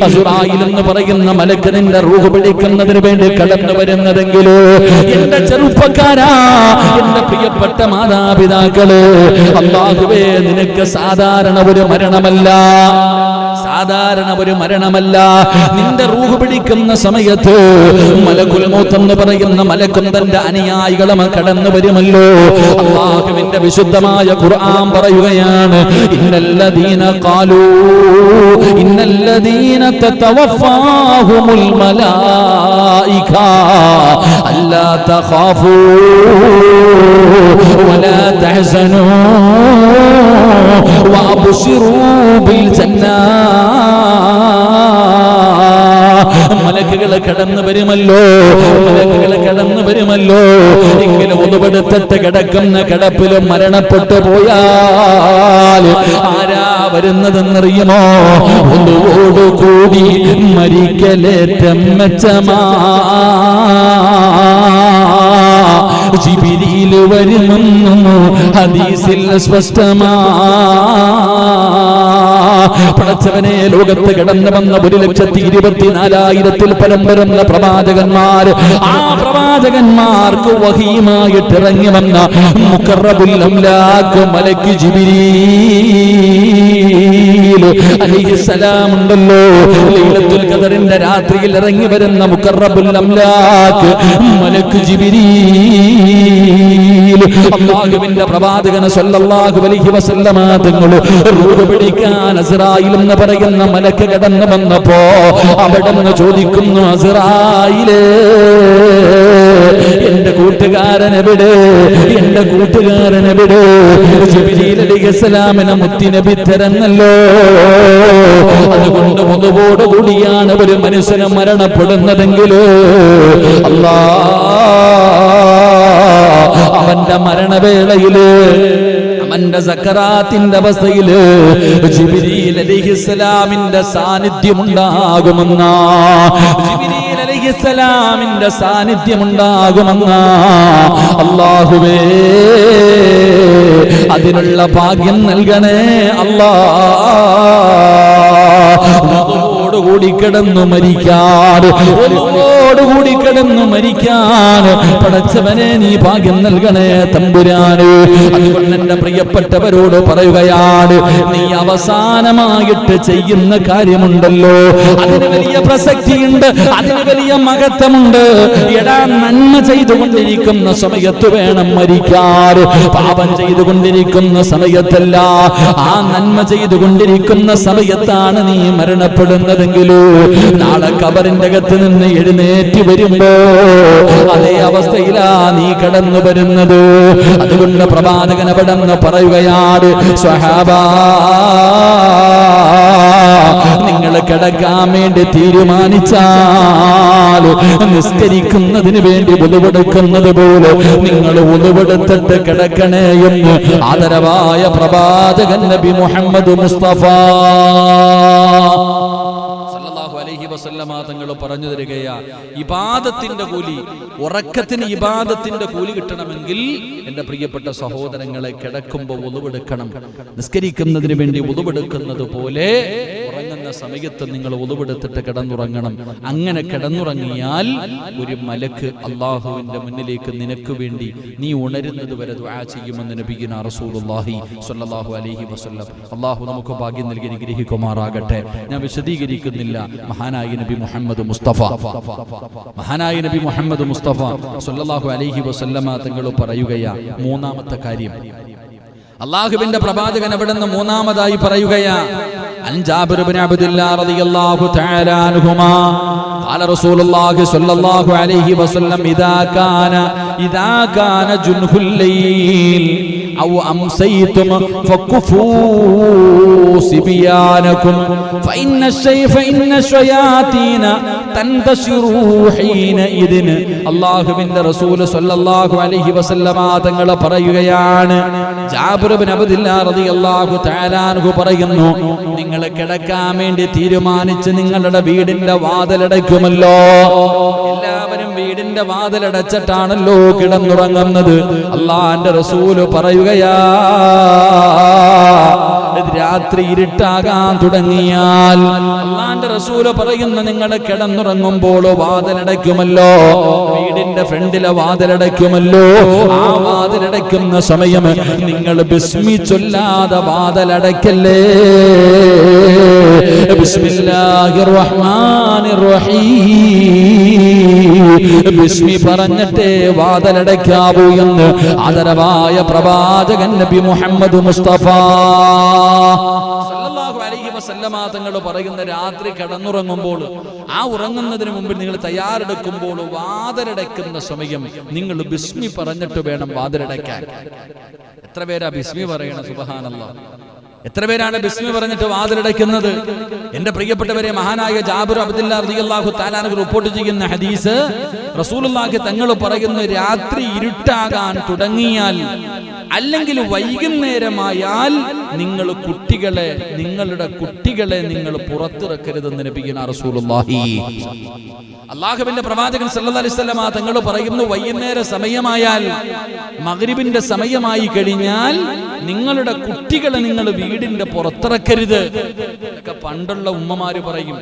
അസ്റായിൽ എന്ന് പറയുന്ന മലക്ക് നിന്റെ റൂഹ് പിടിക്കുന്നതിന് വേണ്ടി കടന്നു വരുന്നതെങ്കിലോ എന്റെ ചെറുപ്പക്കാരാ, എന്റെ പ്രിയപ്പെട്ട മാതാപിതാക്കള്, അല്ലാഹുവേ നിനക്ക് സാധാരണ ഒരു മരണമല്ല, സാധാരണ ഒരു മരണമല്ല. നിന്റെ റൂഹ് പിടിക്കുന്ന സമയത്ത് മലക്കുൽ മൗത്ത് എന്ന് പറയുന്ന മലക്കും തന്റെ അനുയായികളും കടന്നു വരുമല്ലോ. അല്ലാഹുവിന്റെ വിശുദ്ധമായ ഖുർആൻ പറയുകയാണ്, ഇന്നല്ലദീന ഖാലൂ ഇന്നല്ലദീന തതവഫാഹുമുൽ മലായിക അല്ലാ തഖാഫൂ വലാ തഹ്സനൂ വഅബ്ശിറൂ ബിൽ ജന്നാ. മലക്കുകൾ കടന്നു വരുമല്ലോ, മലക്കുകൾ കടന്നു വരുമല്ലോ. എങ്കിലും ഒന്നുപെടുത്തിട്ട് കിടക്കുന്ന കിടപ്പിലും മരണപ്പെട്ടു പോയാൽ ആരാ വരുന്നതെന്നറിയുമോ? ഒന്നുകൂടി മരിക്കലേറ്റം മെച്ചമാ, ജിബ്രീൽ വരുമെന്നു ഹദീസിൽ സ്പഷ്ടമാ. പടച്ചവനെ, ലോകത്ത് കടന്നു വന്ന 1,24,000-ൽ പരം വരുന്ന പ്രവാചകന്മാർ, ആ പ്രവാചകന്മാർക്ക് വഹീമായിട്ട് ഇറങ്ങി വന്ന മുഖറബുൽ അംലാഖ് മലക്ക് ജിബ്രീൽ അലൈഹിസ്സലാം ഉണ്ടല്ലോ. ലൈലത്തുൽ ഖദറിന്റെ രാത്രിയിൽ ഇറങ്ങി വരുന്ന മുഖറബുൽ അംലാഖ് മലക്ക് ജിബ്രീൽ, അല്ലാഹുവിന്റെ പ്രവാചകൻ സല്ലല്ലാഹു അലൈഹി വസല്ലമ തങ്ങൾ റൂഹ് പിടിക്കാൻ അസ്റായിൽ എന്ന് പറയുന്ന മലക്ക് കടന്നു വന്നപ്പോ അവിടുന്ന് ചോദിക്കുന്നു, അസ്റായിലേ, എന്റെ കൂട്ടുകാരൻ എവിടെ, എന്റെ കൂട്ടുകാരൻ എവിടെ? ജിബ്രീൽ അലൈഹിസ്സലാമിനെ മുത്തുനബി തരുന്നല്ലോ. അതുകൊണ്ട് ഒന്നുകൂടെ കൂടിയാണ് ഒരു മനുഷ്യന് മരണപ്പെടുന്നതെങ്കിലോ അവന്റെ മരണവേളയില്, അവന്റെ സക്കറാത്തിന്റെ അവസ്ഥയില് ജിബ്രീൽ അലൈഹിസ്സലാമിന്റെ സാന്നിധ്യമുണ്ടാകുമെന്ന, ജിബ്രീൽ അലൈഹിസ്സലാമിന്റെ സാന്നിധ്യമുണ്ടാകുമെന്ന. അല്ലാഹുവേ, അതിനുള്ള ഭാഗ്യം നൽകണേ അല്ലാഹ്. കൂടി കിടന്നു മരിക്കാൻ, ഒന്നോടുകൂടി കിടന്നു മരിക്കാൻ പടച്ചവനെ നീ ഭാഗ്യം നൽകണേ തമ്പുരാന്. അതുകൊണ്ട് എന്റെ പ്രിയപ്പെട്ടവരോട് പറയുകയാണ്, നീ അവസാനമായിട്ട് ചെയ്യുന്ന കാര്യമുണ്ടല്ലോ, അതിന് വലിയ പ്രസക്തിയുണ്ട്, അതിന് വലിയ മഹത്വമുണ്ട്. എടാ, നന്മ ചെയ്തുകൊണ്ടിരിക്കുന്ന സമയത്ത് വേണം മരിക്കാൻ, പാപം ചെയ്തുകൊണ്ടിരിക്കുന്ന സമയത്തല്ല. ആ നന്മ ചെയ്തുകൊണ്ടിരിക്കുന്ന സമയത്താണ് നീ മരണപ്പെടുന്നത്. നാളെ ഖബറിന്റെ അകത്ത് നിന്ന് എഴുന്നേറ്റ് വരുമ്പോ അതേ അവസ്ഥയിലാ നീ കടന്നു വരുന്നത്. അതുകൊണ്ട് പ്രവാചകൻ അവിടെന്ന് പറയുകയാണ്, സ്വഹാബാ, നിങ്ങൾ കിടക്കാൻ വേണ്ടി തീരുമാനിച്ചാൽ നിസ്കരിക്കുന്നതിന് വേണ്ടി ഉളുവെടുക്കുന്നത് പോലെ നിങ്ങൾ ഉളുവെടുത്തിട്ട് കിടക്കണേ എന്ന് ആദരവായ പ്രവാചകൻ നബി മുഹമ്മദ് മുസ്തഫ തങ്ങൾ പറഞ്ഞു തരികയാ, ഇബാദത്തിന്റെ കൂലി, ഉറക്കത്തിന് ഇബാദത്തിന്റെ കൂലി കിട്ടണമെങ്കിൽ എന്റെ പ്രിയപ്പെട്ട സഹോദരങ്ങളെ, കിടക്കുമ്പോൾ ഉളുവെടുക്കണം. നിസ്കരിക്കുന്നതിന് വേണ്ടി ഉളുവെടുക്കുന്നത് പോലെ ഉറങ്ങുന്ന സമയത്ത് നിങ്ങൾ ഉളുവെടുത്തിട്ട് കിടന്നുറങ്ങണം. അങ്ങനെ കിടന്നുറങ്ങിയാൽ ഒരു മലക്ക് അല്ലാഹുവിന്റെ മുന്നിലേക്ക് നിനക്ക് വേണ്ടി നീ ഉണരുന്നത് വരെ ദുആ ചെയ്യുമെന്ന് നബിയുനാ റസൂലുള്ളാഹി സ്വല്ലല്ലാഹു അലൈഹി വസല്ലം. അല്ലാഹു നമുക്ക് ഭാഗ്യം നൽകി അനുഗ്രഹിക്കുമാറാകട്ടെ. ഞാൻ വിശദീകരിക്കുന്നില്ല. മഹാനായ നബി മുഹമ്മദ് മുസ്തഫ, മഹാനായ നബി മുഹമ്മദ് മുസ്തഫ സ്വല്ലല്ലാഹു അലൈഹി വസല്ലമ തങ്ങൾ പറയുകയാ, മൂന്നാമത്തെ കാര്യം അല്ലാഹുവിന്റെ പ്രവാചകൻ അവിടുന്ന് മൂന്നാമതായി പറയുകയാ, അൻ ജാബിർ ഇബ്നു അബ്ദുല്ലാഹ് റളിയല്ലാഹു തആല അൻഹുമാ ഖാല റസൂലുള്ളാഹി സ്വല്ലല്ലാഹു അലൈഹി വസല്ലം ഇദാ കാന ജുൻഹുൽ ലൈൽ ഔ അംസൈതും ഫകുഫൂ സിബിയാനകും ഫഇന്ന ശയാതീന തന്തശിറൂ ഹീന ഇദ്ൻ. അല്ലാഹുവിന്റെ റസൂൽ സ്വല്ലല്ലാഹു അലൈഹി വസല്ലമ തങ്ങൾ പറയുകയാണ്, ജാബിർ ഇബ്നു അബ്ദുല്ലാഹ് റളിയല്ലാഹു തആല അൻഹു പറയുന്നു, നിങ്ങൾ കിടക്കാൻ വേണ്ടി തീരുമാനിച്ച് നിങ്ങളുടെ വീടിന്റെ വാതിലടയ്ക്കുമല്ലോ. എല്ലാവരും വീടിന്റെ വാതിലടച്ചിട്ടാണല്ലോ കിടന്നുറങ്ങുന്നത്. അല്ലാഹുവിന്റെ റസൂൽ പറയുകയാ, രാത്രി ഇരുട്ടാകാൻ തുടങ്ങിയാൽ അല്ലാഹുവിന്റെ റസൂൽ പറയുന്നു, നിങ്ങൾ കിടന്നുറങ്ങുമ്പോൾ വാതിലടയ്ക്കുമല്ലോ, വീടിന്റെ ഫ്രണ്ടിലെ വാതിലടയ്ക്കുമല്ലോ. ആ വാതിലടയ്ക്കുന്ന സമയം നിങ്ങൾ ബിസ്മി ചൊല്ലാതെ വാതിലടയ്ക്കല്ലേ. ബിസ്മില്ലാഹിർ റഹ്മാനിർ റഹീം, ബിസ്മി പറഞ്ഞിട്ടേ വാതിലടയ്ക്കാവൂ എന്ന് ആദരവായ പ്രവാചകൻ നബി മുഹമ്മദ് മുസ്തഫ സല്ലല്ലാഹു അലൈഹി വസല്ലമ തങ്ങൾ പറയുന്ന, രാത്രി കിടന്നുറങ്ങുമ്പോൾ ആ ഉറങ്ങുന്നതിന് മുമ്പ് നിങ്ങൾ തയ്യാറെടുക്കുമ്പോൾ വാതിലടയ്ക്കുന്ന സമയം നിങ്ങൾ ബിസ്മി പറഞ്ഞിട്ട് വേണം വാതിലടയ്ക്കാൻ. എത്ര പേരാ ബിസ്മി പറയണം? സുബ്ഹാനല്ലാഹ്. എത്ര പേരാണ് ബിസ്മി പറഞ്ഞിട്ട് വാതിലടയ്ക്കുന്നത്? എന്റെ പ്രിയപ്പെട്ടവരെ, മഹാനായ ജാബിർ അബ്ദുല്ലാ റളിയല്ലാഹു തആല അൻഹു റിപ്പോർട്ട് ചെയ്യുന്ന ഹദീസ്, റസൂലുള്ളാഹി തങ്ങൾ പറയുന്നു, രാത്രി ഇരുട്ടാകാൻ തുടങ്ങിയാൽ അല്ലെങ്കിൽ വൈകുന്നേരമായാൽ നിങ്ങൾ നിങ്ങളുടെ കുട്ടികളെ നിങ്ങൾ പുറത്തിറക്കരുതെന്ന് നബിയുനാ റസൂലുള്ളാഹി. അല്ലാഹുവിന്റെ പ്രവാചകൻ സല്ലല്ലാഹു അലൈഹി വസല്ലം തങ്ങൾ പറയുന്നു, വൈകുന്നേര സമയമായാൽ, മഗ്രിബിന്റെ സമയമായി കഴിഞ്ഞാൽ നിങ്ങളുടെ കുട്ടികളെ നിങ്ങൾ വീടിന്റെ പുറത്തിറക്കരുത്. ഇതൊക്കെ പണ്ടുള്ള ഉമ്മമാര് പറയും.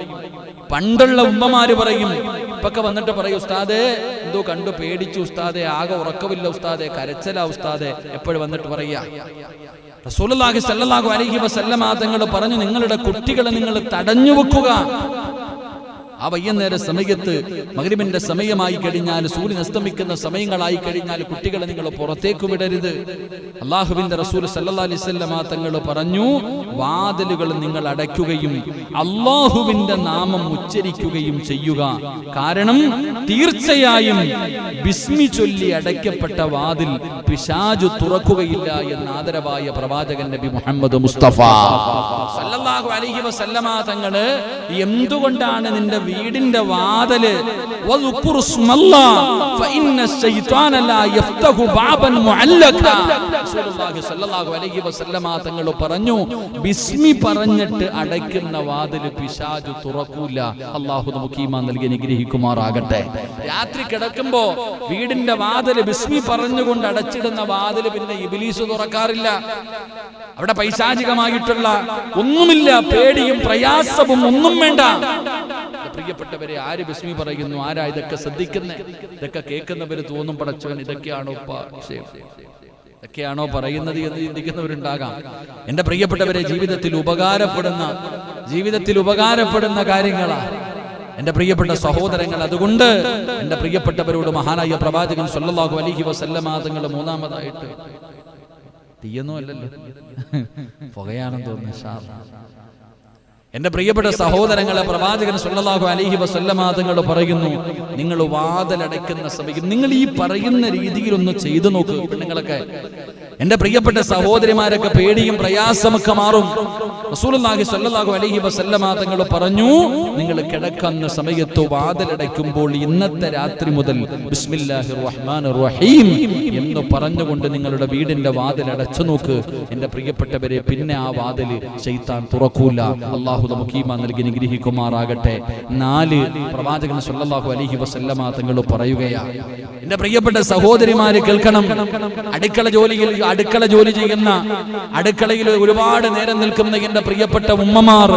ഇപ്പൊക്കെ വന്നിട്ട് പറയും, ഉസ്താദേ എന്തോ കണ്ടു പേടിച്ചു ഉസ്താദേ, ആകെ ഉറക്കമില്ല ഉസ്താദേ, കരച്ചലാ ഉസ്താദേ, എപ്പോഴും വന്നിട്ട് പറയാ. റസൂലുള്ളാഹി സ്വല്ലല്ലാഹു അലൈഹി വസല്ലം തങ്ങൾ പറഞ്ഞു, നിങ്ങളുടെ കുട്ടികളെ നിങ്ങൾ തടഞ്ഞു വെക്കുക. ആ വൈകുന്നേര സമയത്ത് മഗ്രിബിന്റെ സമയമായി കഴിഞ്ഞാൽ, സൂര്യൻ അസ്തമിക്കുന്ന സമയങ്ങളായി കഴിഞ്ഞാൽ കുട്ടികളെ നിങ്ങൾ പുറത്തേക്ക് വിടരുത്. അല്ലാഹുവിന്റെ റസൂൽ സല്ലല്ലാഹു അലൈഹി വസല്ലം തങ്ങൾ പറഞ്ഞു, വാതിലുകൾ നിങ്ങൾ അടയ്ക്കുകയും അല്ലാഹുവിന്റെ നാമം ഉച്ചരിക്കുകയും ചെയ്യുക. കാരണം തീർച്ചയായും ബിസ്മി ചൊല്ലി അടയ്ക്കപ്പെട്ട വാതിൽ പിശാചു തുറക്കുകയില്ല എന്ന് ആദരവായ പ്രവാചകൻ നബി മുഹമ്മദ് മുസ്തഫ സല്ലല്ലാഹു അലൈഹി വസല്ലം തങ്ങൾ എന്തുകൊണ്ടാണ് നിന്റെ വീടിന്റെ വാതില് തങ്ങൾ പറഞ്ഞു, ബിസ്മി പറഞ്ഞിട്ട് അടയ്ക്കുന്ന വാതില് പിശാചു തുറക്കൂല. അല്ലാഹു നമുക്ക് ഈമാൻ നൽകി അനുഗ്രഹിക്കുമാറാകട്ടെ. രാത്രി കിടക്കുമ്പോ വീടിന്റെ വാതില് ബിസ്മി പറഞ്ഞുകൊണ്ട് അടച്ചിടുന്ന വാതില് പിന്നെ ഇബ്ലീസ് തുറക്കാറില്ല. അവിടെ പൈശാചികമായിട്ടുള്ള ഒന്നുമില്ല, പേടിയും പ്രയാസവും ഒന്നും വേണ്ട. പ്രിയപ്പെട്ടവരെ, ആര് ബിസ്മി പറയുന്നു? ആരാ ഇതൊക്കെ ശ്രദ്ധിക്കുന്നേ? ഇതൊക്കെ കേൾക്കുന്നവര് തോന്നും, പടച്ചവൻ ഇതൊക്കെയാണോ ഇതൊക്കെയാണോ പറയുന്നത് എന്ന് ചിന്തിക്കുന്നവരുണ്ടാകാം. എന്റെ പ്രിയപ്പെട്ടവരെ, ജീവിതത്തിൽ ഉപകാരപ്പെടുന്ന കാര്യങ്ങളാണ് എന്റെ പ്രിയപ്പെട്ട സഹോദരങ്ങൾ. അതുകൊണ്ട് എന്റെ പ്രിയപ്പെട്ടവരോട് മഹാനായ പ്രവാചകൻ സല്ലല്ലാഹു അലൈഹി വസല്ലം തങ്ങൾ മൂന്നാമതായിട്ട്, തീയൊന്നും അല്ലല്ലോ, പുകയാണെന്ന് തോന്നുന്നു, ഇൻഷാ അല്ലാഹ്. എന്റെ പ്രിയപ്പെട്ട സഹോദരങ്ങളെ, പ്രവാചകൻ സല്ലല്ലാഹു അലൈഹി വസല്ലം തങ്ങൾ പറയുന്നു, നിങ്ങൾ വാതിലടയ്ക്കുന്ന സമയം നിങ്ങൾ ഈ പറയുന്ന രീതിയിൽ ഒന്ന് ചെയ്തു നോക്ക്. പെണ്ണുങ്ങളൊക്കെ, എന്റെ പ്രിയപ്പെട്ട സഹോദരിമാരൊക്കെ പേടിയും പ്രയാസമൊക്കെ മാറും. റസൂലുള്ളാഹി സ്വല്ലല്ലാഹു അലൈഹി വസല്ലം തങ്ങൾ പറഞ്ഞു, നിങ്ങൾ കിടക്കുന്ന സമയത്ത് വാതിലടയ്ക്കുമ്പോൾ ഇന്നത്തെ രാത്രി മുതൽ ബിസ്മില്ലാഹിർ റഹ്മാനിർ റഹീം എന്ന് പറഞ്ഞുകൊണ്ട് നിങ്ങളുടെ വീടിന്റെ വാതിൽ അടച്ചു നോക്ക്. എന്റെ പ്രിയപ്പെട്ടവരെ, പിന്നെ ആ വാതിൽ ശൈത്താൻ തുറക്കൂല. അല്ലാഹു നമുക്ക് ഈമാൻ നൽകി അനുഗ്രഹിക്കുമാറാകട്ടെ. 4 പ്രവാചകൻ സല്ലല്ലാഹു അലൈഹി വസല്ലം തങ്ങൾ പറയുകയാണ്, എന്റെ പ്രിയപ്പെട്ട സഹോദരിമാര് കേൾക്കണം. അടുക്കള ജോലി ചെയ്യുന്ന, അടുക്കളയിൽ ഒരുപാട് നേരം നിൽക്കുന്ന എന്റെ പ്രിയപ്പെട്ട ഉമ്മമാർ,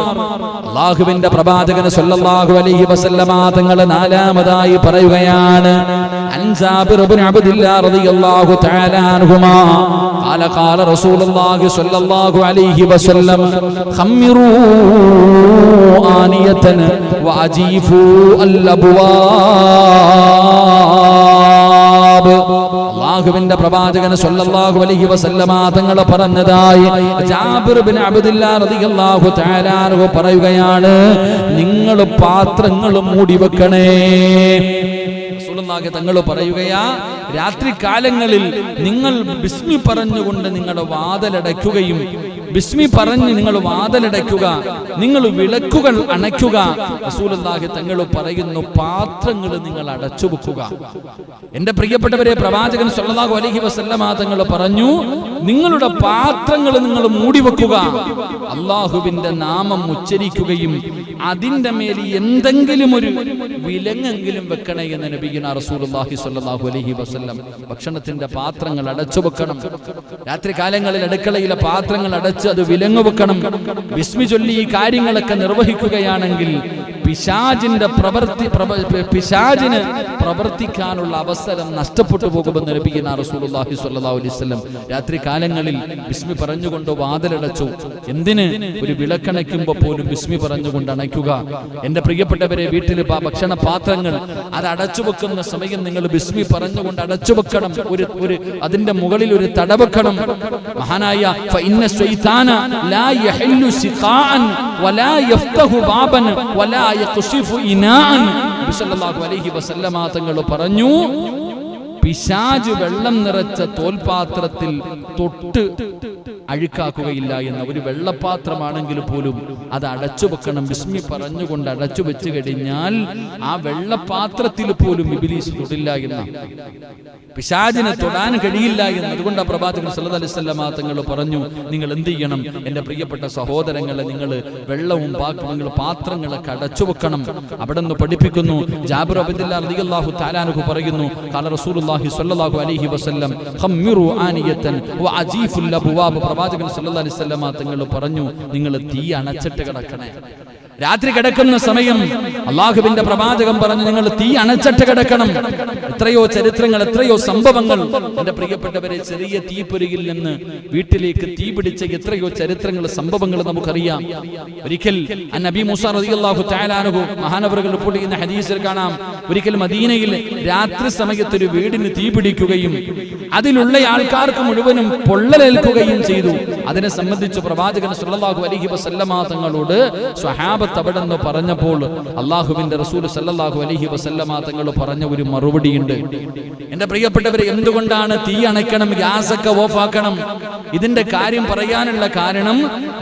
അല്ലാഹുവിന്റെ പ്രവാചകൻ സല്ലല്ലാഹു അലൈഹി വസല്ലം തങ്ങൾ 4-മതായി പറയുകയാണ്, ജാബിർ ഇബ്നു അബ്ദില്ലാ റളിയല്ലാഹു തആല അൻഹുമാ ഖാല റസൂലുള്ളാഹി സ്വല്ലല്ലാഹു അലൈഹി വസല്ലം ഖമ്മിറൂ ആനിയതൻ വഅജീഫൂ അൽഅബ്വാബ്. അല്ലാഹുവിന്റെ പ്രവാചകൻ സല്ലല്ലാഹു അലൈഹി വസല്ലം തങ്ങൾ പറഞ്ഞതായി ജാബിർ ഇബ്നു അബ്ദില്ലാ റളിയല്ലാഹു തആല അൻഹു പറയുകയാണ്, നിങ്ങൾ പാത്രങ്ങൾ മൂടി വെക്കണേ. തങ്ങൾ പറയുകയാ, രാത്രി കാലങ്ങളിൽ നിങ്ങൾ ബിസ്മി പറഞ്ഞുകൊണ്ട് നിങ്ങളുടെ വാതിലടയ്ക്കുകയും, ബിസ്മി പറഞ്ഞ് നിങ്ങൾ വാതിലടയ്ക്കുക, നിങ്ങൾ വിളക്കുകൾ അണയ്ക്കുക. റസൂലുള്ളാഹി തങ്ങൾ പറയുന്നു, പാത്രങ്ങൾ നിങ്ങൾ അടച്ചു വെക്കുക. എന്റെ പ്രിയപ്പെട്ടവരെ, പ്രവാചകൻ സല്ലല്ലാഹു അലൈഹി വസല്ലം തങ്ങൾ പറഞ്ഞു, നിങ്ങളുടെ പാത്രങ്ങൾ നിങ്ങൾ മൂടി വെക്കുക, അല്ലാഹുവിന്റെ നാമം ഉച്ചരിക്കുകയും അതിന്റെ മേൽ എന്തെങ്കിലും ഒരു വിലങ്ങെങ്കിലും വെക്കണേ എന്ന് നബിയുനാ റസൂലുള്ളാഹി സ്വല്ലല്ലാഹു അലൈഹി വസല്ലം. ഭക്ഷണത്തിന്റെ പാത്രങ്ങൾ അടച്ചു വെക്കണം. രാത്രി കാലങ്ങളിൽ അടുക്കളയിലെ പാത്രങ്ങൾ അടച്ച് അത് വിലങ്ങു വെക്കണം. ബിസ്മി ചൊല്ലി ഈ കാര്യങ്ങളൊക്കെ നിർവഹിക്കുകയാണെങ്കിൽ പിശാചിന് പ്രവർത്തിക്കാനുള്ള അവസരം നഷ്ടപ്പെട്ടു പോകുമെന്ന് നബിയുനാ റസൂലുള്ളാഹി സ്വല്ലല്ലാഹു അലൈഹി വസല്ലം. രാത്രി കാലങ്ങളിൽ ബിസ്മി പറഞ്ഞുകൊണ്ട് വാതിലടച്ചു. എന്തിന്? ഒരു വിളക്കണയ്ക്കുമ്പോൾ പോലും ബിസ്മി പറഞ്ഞുകൊണ്ട് അണയ്ക്കുക. എന്റെ പ്രിയപ്പെട്ടവരെ, വീട്ടിൽ ഭക്ഷണ പാത്രങ്ങൾ അത് അടച്ചു വെക്കുന്ന സമയം നിങ്ങൾ ബിസ്മി പറഞ്ഞുകൊണ്ട് അടച്ചു വെക്കണം. ഒരു അതിന്റെ മുകളിൽ ഒരു തടവെക്കണം. മഹാനായ ഫഇന്ന ശൈത്താന ലാ യഹില്ലു സിഖാഅൻ വലാ യഫ്തഹു ബാബൻ വലാ യഖ്ശിഫു ഇനാഅൻ. നബി സല്ലല്ലാഹു അലൈഹി വസല്ലമ തങ്ങൾ പറഞ്ഞു, പിശാച് വെള്ളം നിറച്ച തോൽപാത്രത്തിൽ തൊട്ട് അഴുക്കാക്കുകയില്ല എന്ന. ഒരു വെള്ളപാത്രമാണെങ്കിൽ പോലും അത് അടച്ചു വെക്കണം. ബിസ്മി പറഞ്ഞുകൊണ്ട് അടച്ചു വെച്ച് കഴിഞ്ഞാൽ ആ വെള്ളപാത്രത്തിൽ പോലും ഇബ്ലീസ് തൊടില്ല എന്ന, പിശാചിനെ തൊടാൻ കഴിയില്ല എന്ന്. അതുകൊണ്ട് പ്രവാചകൻ സല്ലല്ലാഹു അലൈഹി വസല്ലം തങ്ങൾ പറഞ്ഞു, നിങ്ങൾ എന്ത് ചെയ്യണം? എന്റെ പ്രിയപ്പെട്ട സഹോദരങ്ങളെ, നിങ്ങൾ വെള്ളവും നിങ്ങൾ പാത്രങ്ങളൊക്കെ അടച്ചു വെക്കണം. അവിടെ നിന്ന് പഠിപ്പിക്കുന്നു. ജാബിർ റളിയല്ലാഹു തആല അൻഹു പറയുന്നു, ഖാല റസൂലുള്ളാഹി സ്വല്ലല്ലാഹു അലൈഹി വസല്ലം ഖമ്മിറു ആനിയതൻ വഅജീഫുൽ അബ്വാബ്. പ്രവാചകൻ സല്ലല്ലാഹു അലൈഹി വസല്ലം തങ്ങൾ പറഞ്ഞു, നിങ്ങൾ തീ അണച്ചിട്ട് കിടക്കണേ. രാത്രി കിടക്കുന്ന സമയം അള്ളാഹുവിന്റെ പ്രവാചകൻ പറഞ്ഞു, നിങ്ങൾ തീ അണച്ചിട്ട് കിടക്കണം. എത്രയോ ചരിത്രങ്ങൾ, എത്രയോ സംഭവങ്ങൾ. എന്റെ പ്രിയപ്പെട്ടവരെ, ചെറിയ തീപ്പൊരിയിൽ നിന്ന് വീട്ടിലേക്ക് തീ പിടിച്ച എത്രയോ ചരിത്രങ്ങൾ, സംഭവങ്ങൾ നമുക്കറിയാം. ഒരിക്കൽ നബി മൂസ റളിയല്ലാഹു തആല അൻഹു മഹാനവറുകൾ റിപ്പോർട്ട് ചെയ്യുന്ന ഹദീസിൽ കാണാം, ഒരിക്കൽ മദീനയിൽ രാത്രി സമയത്ത് ഒരു വീടിന് തീ പിടിക്കുകയും അതിലുള്ള ആൾക്കാർക്ക് മുഴുവനും പൊള്ളലേൽക്കുകയും ചെയ്തു. അതിനെ സംബന്ധിച്ച് പ്രവാചകൻ സല്ലല്ലാഹു അലൈഹി വസല്ലമ തങ്ങളോട് സ്വഹാബത്ത് അവിടെ നിന്ന് പറഞ്ഞപ്പോൾ അള്ളാഹുവിന്റെ റസൂൽ സല്ലല്ലാഹു അലൈഹി വസല്ലമ തങ്ങൾ പറഞ്ഞ ഒരു മറുപടിയുണ്ട്. എന്റെ പ്രിയപ്പെട്ടവരെ, എന്തുകൊണ്ടാണ് തീ അണയ്ക്കണം, ഗ്യാസൊക്കെ ഓഫാക്കണം? ഇതിന്റെ കാര്യം പറയാനുള്ള കാരണം,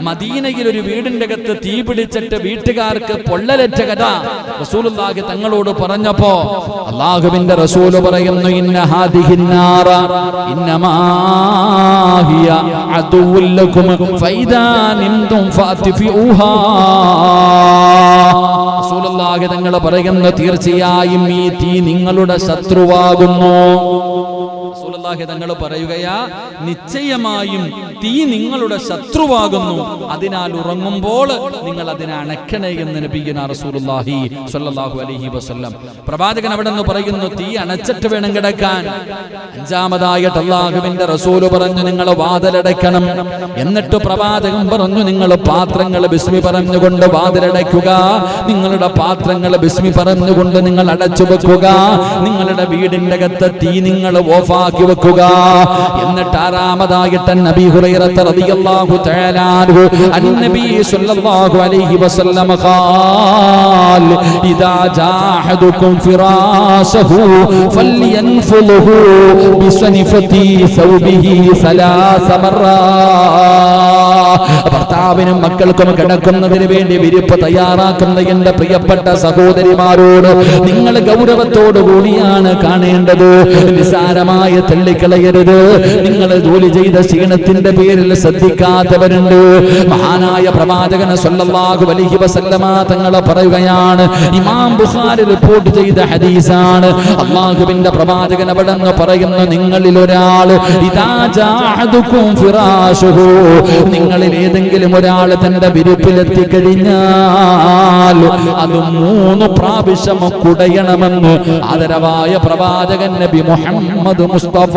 മദീനയിൽ ഒരു വീടിന്റെ അകത്ത് തീ പിടിച്ചിട്ട് വീട്ടുകാർക്ക് പൊള്ളലേറ്റ കഥ റസൂലുള്ളാഹി തങ്ങളോട് പറഞ്ഞപ്പോ അള്ളാഹുവിന്റെ റസൂൽ പറയുന്നു, ഇന്ന ഹാദിഹിൻ നാറ ഇന്നമാ ഹിയ അദുവ്വുൽ ലക്കും ഫൈദാ നിംതും ഫാതിഫൂഹാ. റസൂലുള്ളാഹി തങ്ങൾ പറയുന്നു, തീർച്ചയായും ഈ തീ നിങ്ങളുടെ ശത്രുവാകുന്നു. റസൂലുള്ളാഹി തങ്ങൾ പറയുകയാ, നിശ്ചയമായും തീ നിങ്ങളുടെ ശത്രുവാകുന്നു. അതിനാൽ ഉറങ്ങുമ്പോൾ നിങ്ങൾ അതിനെ അണക്കണേ എന്ന് നബിയുനാ റസൂലുള്ളാഹി സ്വല്ലല്ലാഹു അലൈഹി വസല്ലം. പ്രവാചകൻ അവിടെ നിന്ന് പറയുന്നു, തീ അണച്ചിട്ട് വേണം കിടക്കാൻ. അഞ്ചാമതായിട്ട് അല്ലാഹുവിന്റെ റസൂൽ പറഞ്ഞു, നിങ്ങൾ വാതിലടയ്ക്കണം. എന്നിട്ട് പ്രവാചകൻ പറഞ്ഞു, നിങ്ങൾ പാത്രങ്ങൾ ബിസ്മി പറഞ്ഞുകൊണ്ട് വാതിലടയ്ക്കുക. നിങ്ങളുടെ പാത്രങ്ങൾ ബിസ്മി പറഞ്ഞുകൊണ്ട് നിങ്ങൾ അടച്ചു വെക്കുക. നിങ്ങളുടെ വീടിന്റെ അകത്ത് തീ നിങ്ങൾ ഓഫാക്കി വെക്കുക. എന്നിട്ട് ആറാമതായിട്ട് നബി ഹുറൈറ റളിയല്ലാഹു തആല അൻഹു അന്നബി സ്വല്ലല്ലാഹു അലൈഹി വസല്ലം ഖാൽ, ഇദാ ജാഹദുകും ഫിറാശഹു ഫൽയൻഫുൽഹു ബിസനിഫതി സൗബിഹി സലാസ മറ. ഭർത്താവിനും മക്കൾക്കും കിടക്കുന്നതിന് വേണ്ടി വിരിപ്പ് തയ്യാറാക്കുന്ന എന്റെ പ്രിയപ്പെട്ട സഹോദരിമാരോട് നിങ്ങൾ ഗൗരവത്തോടു കൂടിയാണ് കാണേണ്ടത്. നിസാരമായ തള്ളിക്കളയരുത്. നിങ്ങൾ ജോലി ചെയ്ത ക്ഷീണത്തിന്റെ പേരിൽ ശ്രദ്ധിക്കാത്തവരുണ്ട്. മഹാനായ പ്രവാചകൻ സല്ലല്ലാഹു അലൈഹി വസല്ലമ തങ്ങൾ പറയുകയാണ്, ഇമാം ബുഖാരി റിപ്പോർട്ട് ചെയ്ത ഹദീസാണ്. അല്ലാഹുവിന്റെ പ്രവാചകൻ അവിടെ നിന്ന് പറയുന്നു, നിങ്ങളിൽ ഒരാൾ ഇദാ ജാഅദുകും ഫിറാശുഹു, നിങ്ങളിൽ ഏതെങ്കിലും ഒരാൾ തന്റെ വിരിപ്പിലെത്തിക്കഴിഞ്ഞാൽ അത് 3 പ്രാവശ്യം കുടയണമെന്ന് ആദരവായ പ്രവാചകൻ നബി മുഹമ്മദ് മുസ്തഫ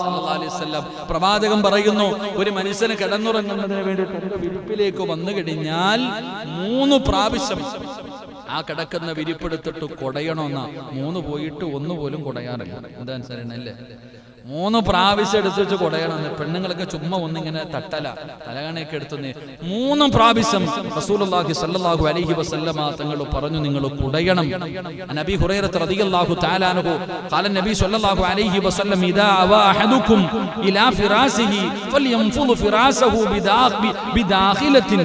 സല്ലല്ലാഹു അലൈഹി വസല്ലം. പ്രവാചകൻ പറയുന്നു, ഒരു മനുഷ്യന് കിടന്നുറങ്ങുന്നതിന് വേണ്ടി തന്റെ വിരിപ്പിലേക്ക് വന്നു കഴിഞ്ഞാൽ 3 പ്രാവശ്യം ആ കിടക്കുന്ന വിരിപ്പെടുത്തിട്ട് കുടയണമെന്ന. 3 പോയിട്ട് 1 പോലും കുടയാറില്ല. എന്താ മനസ്സിലാണല്ലേ? 3 പ്രാവശ്യം എടുത്ത് വെച്ച് കുടയണമെന്ന്. പെണ്ണുങ്ങളൊക്കെ ചുമ്മാ ഒന്നിങ്ങനെ തട്ടല, തലകണയൊക്കെ എടുത്തുന്നേ. 3 പ്രാവശ്യം റസൂലുള്ളാഹി സ്വല്ലല്ലാഹു അലൈഹി വസല്ലമ തങ്ങൾ പറഞ്ഞു, നിങ്ങൾ കുടയണം. നബി ഹുറൈറ റളിയല്ലാഹു തആല അൻഹു ഖാല നബി സ്വല്ലല്ലാഹു അലൈഹി വസല്ലം, ഇദാ അവ അഹദുകും ഇലാ ഫിറാസിഹി ഫൽയൻഫുദ് ഫിറാസഹു ബിദാഖിലത്തിൻ.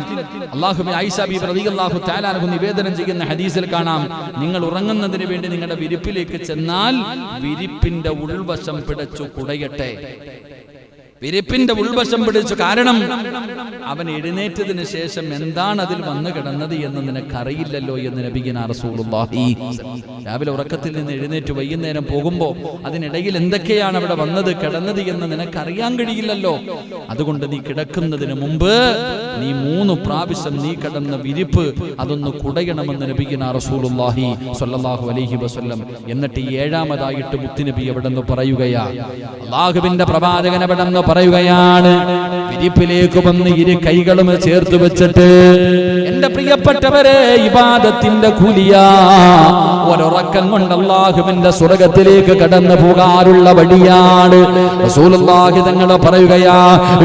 അല്ലാഹുവിന്റെ ആയിഷ ബിബി റളിയല്ലാഹു തആല അൻഹു നിവേദനം ചെയ്യുന്ന ഹദീസിൽ കാണാം, നിങ്ങൾ ഉറങ്ങുന്നതിന് വേണ്ടി നിങ്ങളുടെ വിരിപ്പിലേക്ക് ചെന്നാൽ വിരിപ്പിന്റെ ഉൾവശം പിടിച്ചു കുടയട്ടെ. വിരിപ്പിന്റെ ഉൾവശം പിടിച്ചു. കാരണം അവൻ എഴുന്നേറ്റതിന് ശേഷം എന്താണ് അതിൽ വന്നു കിടന്നത് എന്ന് നിനക്കറിയില്ലല്ലോ എന്ന് നബിയുനാ റസൂലുള്ളാഹി. രാവിലെ ഉറക്കത്തിൽ നിന്ന് എഴുന്നേറ്റ് വൈകുന്നേരം പോകുമ്പോൾ അതിനിടയിൽ എന്തൊക്കെയാണ് അവിടെ വന്നത് കിടന്നത് എന്ന് നിനക്കറിയാൻ കഴിയില്ലല്ലോ. അതുകൊണ്ട് നീ കിടക്കുന്നതിന് മുമ്പ് നീ 3 പ്രാവശ്യം നീ കിടന്ന വിരിപ്പ് അതൊന്ന് കുടയണമെന്ന് നബിയുനാ റസൂലുള്ളാഹി സ്വല്ലല്ലാഹു അലൈഹി വസല്ലം. എന്നിട്ട് 7ാമതായിട്ട് മുത്തുനബി എവിടെന്ന് പറയുകയാ, അല്ലാഹുവിന്റെ പ്രവാചകൻ എവിടെന്ന് പറയുകയാണ്, വിരിപ്പിലേക്ക് വന്ന് 2 കൈകളും ചേർത്ത് വെച്ചിട്ട്, എന്റെ പ്രിയപ്പെട്ടവരെ, ഇബാദത്തിന്റെ കൂലിയാ. ഒരൊറക്കം കൊണ്ട് അല്ലാഹുവിന്റെ സ്വർഗ്ഗത്തിലേക്ക് കടന്നു പോകാനുള്ള വഴിയാണ്. റസൂലുള്ളാഹി തങ്ങൾ പറയുകയാ,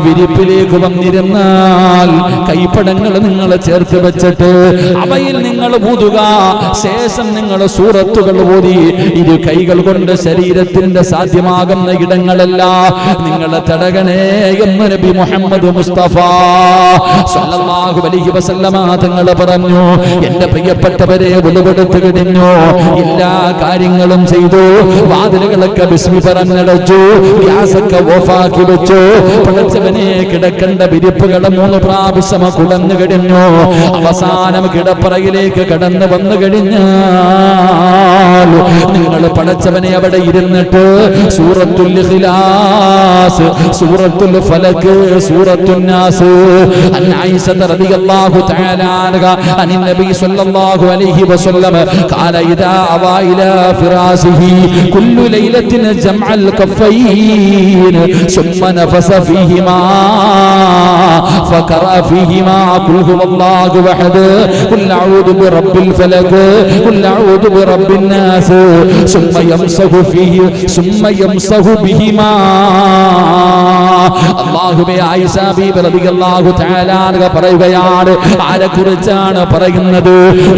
വിരിപ്പിലേക്ക് വന്നിരുന്നാൽ കൈപ്പടങ്ങൾ നിങ്ങൾ ചേർത്ത് വെച്ചിട്ട് അവയിൽ നിങ്ങൾ ഊതുക. ശേഷം നിങ്ങൾ സൂറത്തുകൾ ഓതി 2 കൈകൾ കൊണ്ട് ശരീരത്തിന്റെ സാധ്യമാകുന്ന ഇടങ്ങളെല്ലാം നിങ്ങൾ തടകണേ എന്ന് നബി മുഹമ്മദ് മുസ്തഫ സല്ലല്ലാഹു അലൈഹി വസല്ലമ തങ്ങൾ പറഞ്ഞു. എന്റെ പ്രിയപ്പെട്ടവരെ, വെളുപെടുത്തു കഴിഞ്ഞു, എല്ലാ കാര്യങ്ങളും ചെയ്തു, വാതിലുകളൊക്കെ ബിസ്മി പറഞ്ഞടച്ചു, ഗ്യാസൊക്കെ ഓഫാക്കി വെച്ചു. പടച്ചവനെ, കിടക്കേണ്ട വിരിപ്പുകൾ 3 പ്രാവശ്യം കുടന്നു കഴിഞ്ഞു. അവസാനം കിടപ്പറയിലേക്ക് കടന്നു വന്നു കഴിഞ്ഞാൽ നിങ്ങൾ പടച്ചവനെ അവിടെ ഇരുന്നിട്ട് സൂറത്തുൽ ഇഖ്ലാസ്, സൂറത്തുൽ ഫലക്, സൂറത്തുൻ നാസ്, അൻ ആയിഷ റളിയല്ലാഹു തആല അൻഹ അനി നബി സ്വല്ലല്ലാഹു അലൈഹി വസല്ലം ഖാല ഇദാ അവ ഇലാ ഫിറാസിഹി കുല്ലു ലൈലത്തിൻ ജംഅൽ കഫൈൻ സുമ്മ നഫസ ഫീഹിമാ ഫഖറ ഫീഹിമാ ഖുൽ ഹുവല്ലാഹു അഹദ് ഖുൽ അഊദു ബിറബ്ബിൽ ഫലക് ഖുൽ അഊദു ബിറബ്ബിൻ നാസ് സുമ്മ യംസഹു ഫീഹി സുമ്മ യംസഹു ബിഹിമാ. അല്ലാഹുവേ, ആയിഷ ബീബി റളിയല്ലാഹു തആല അൻഹ പറയുകയാണ്, ആരെക്കുറിച്ചാണ് പറയുന്നത്?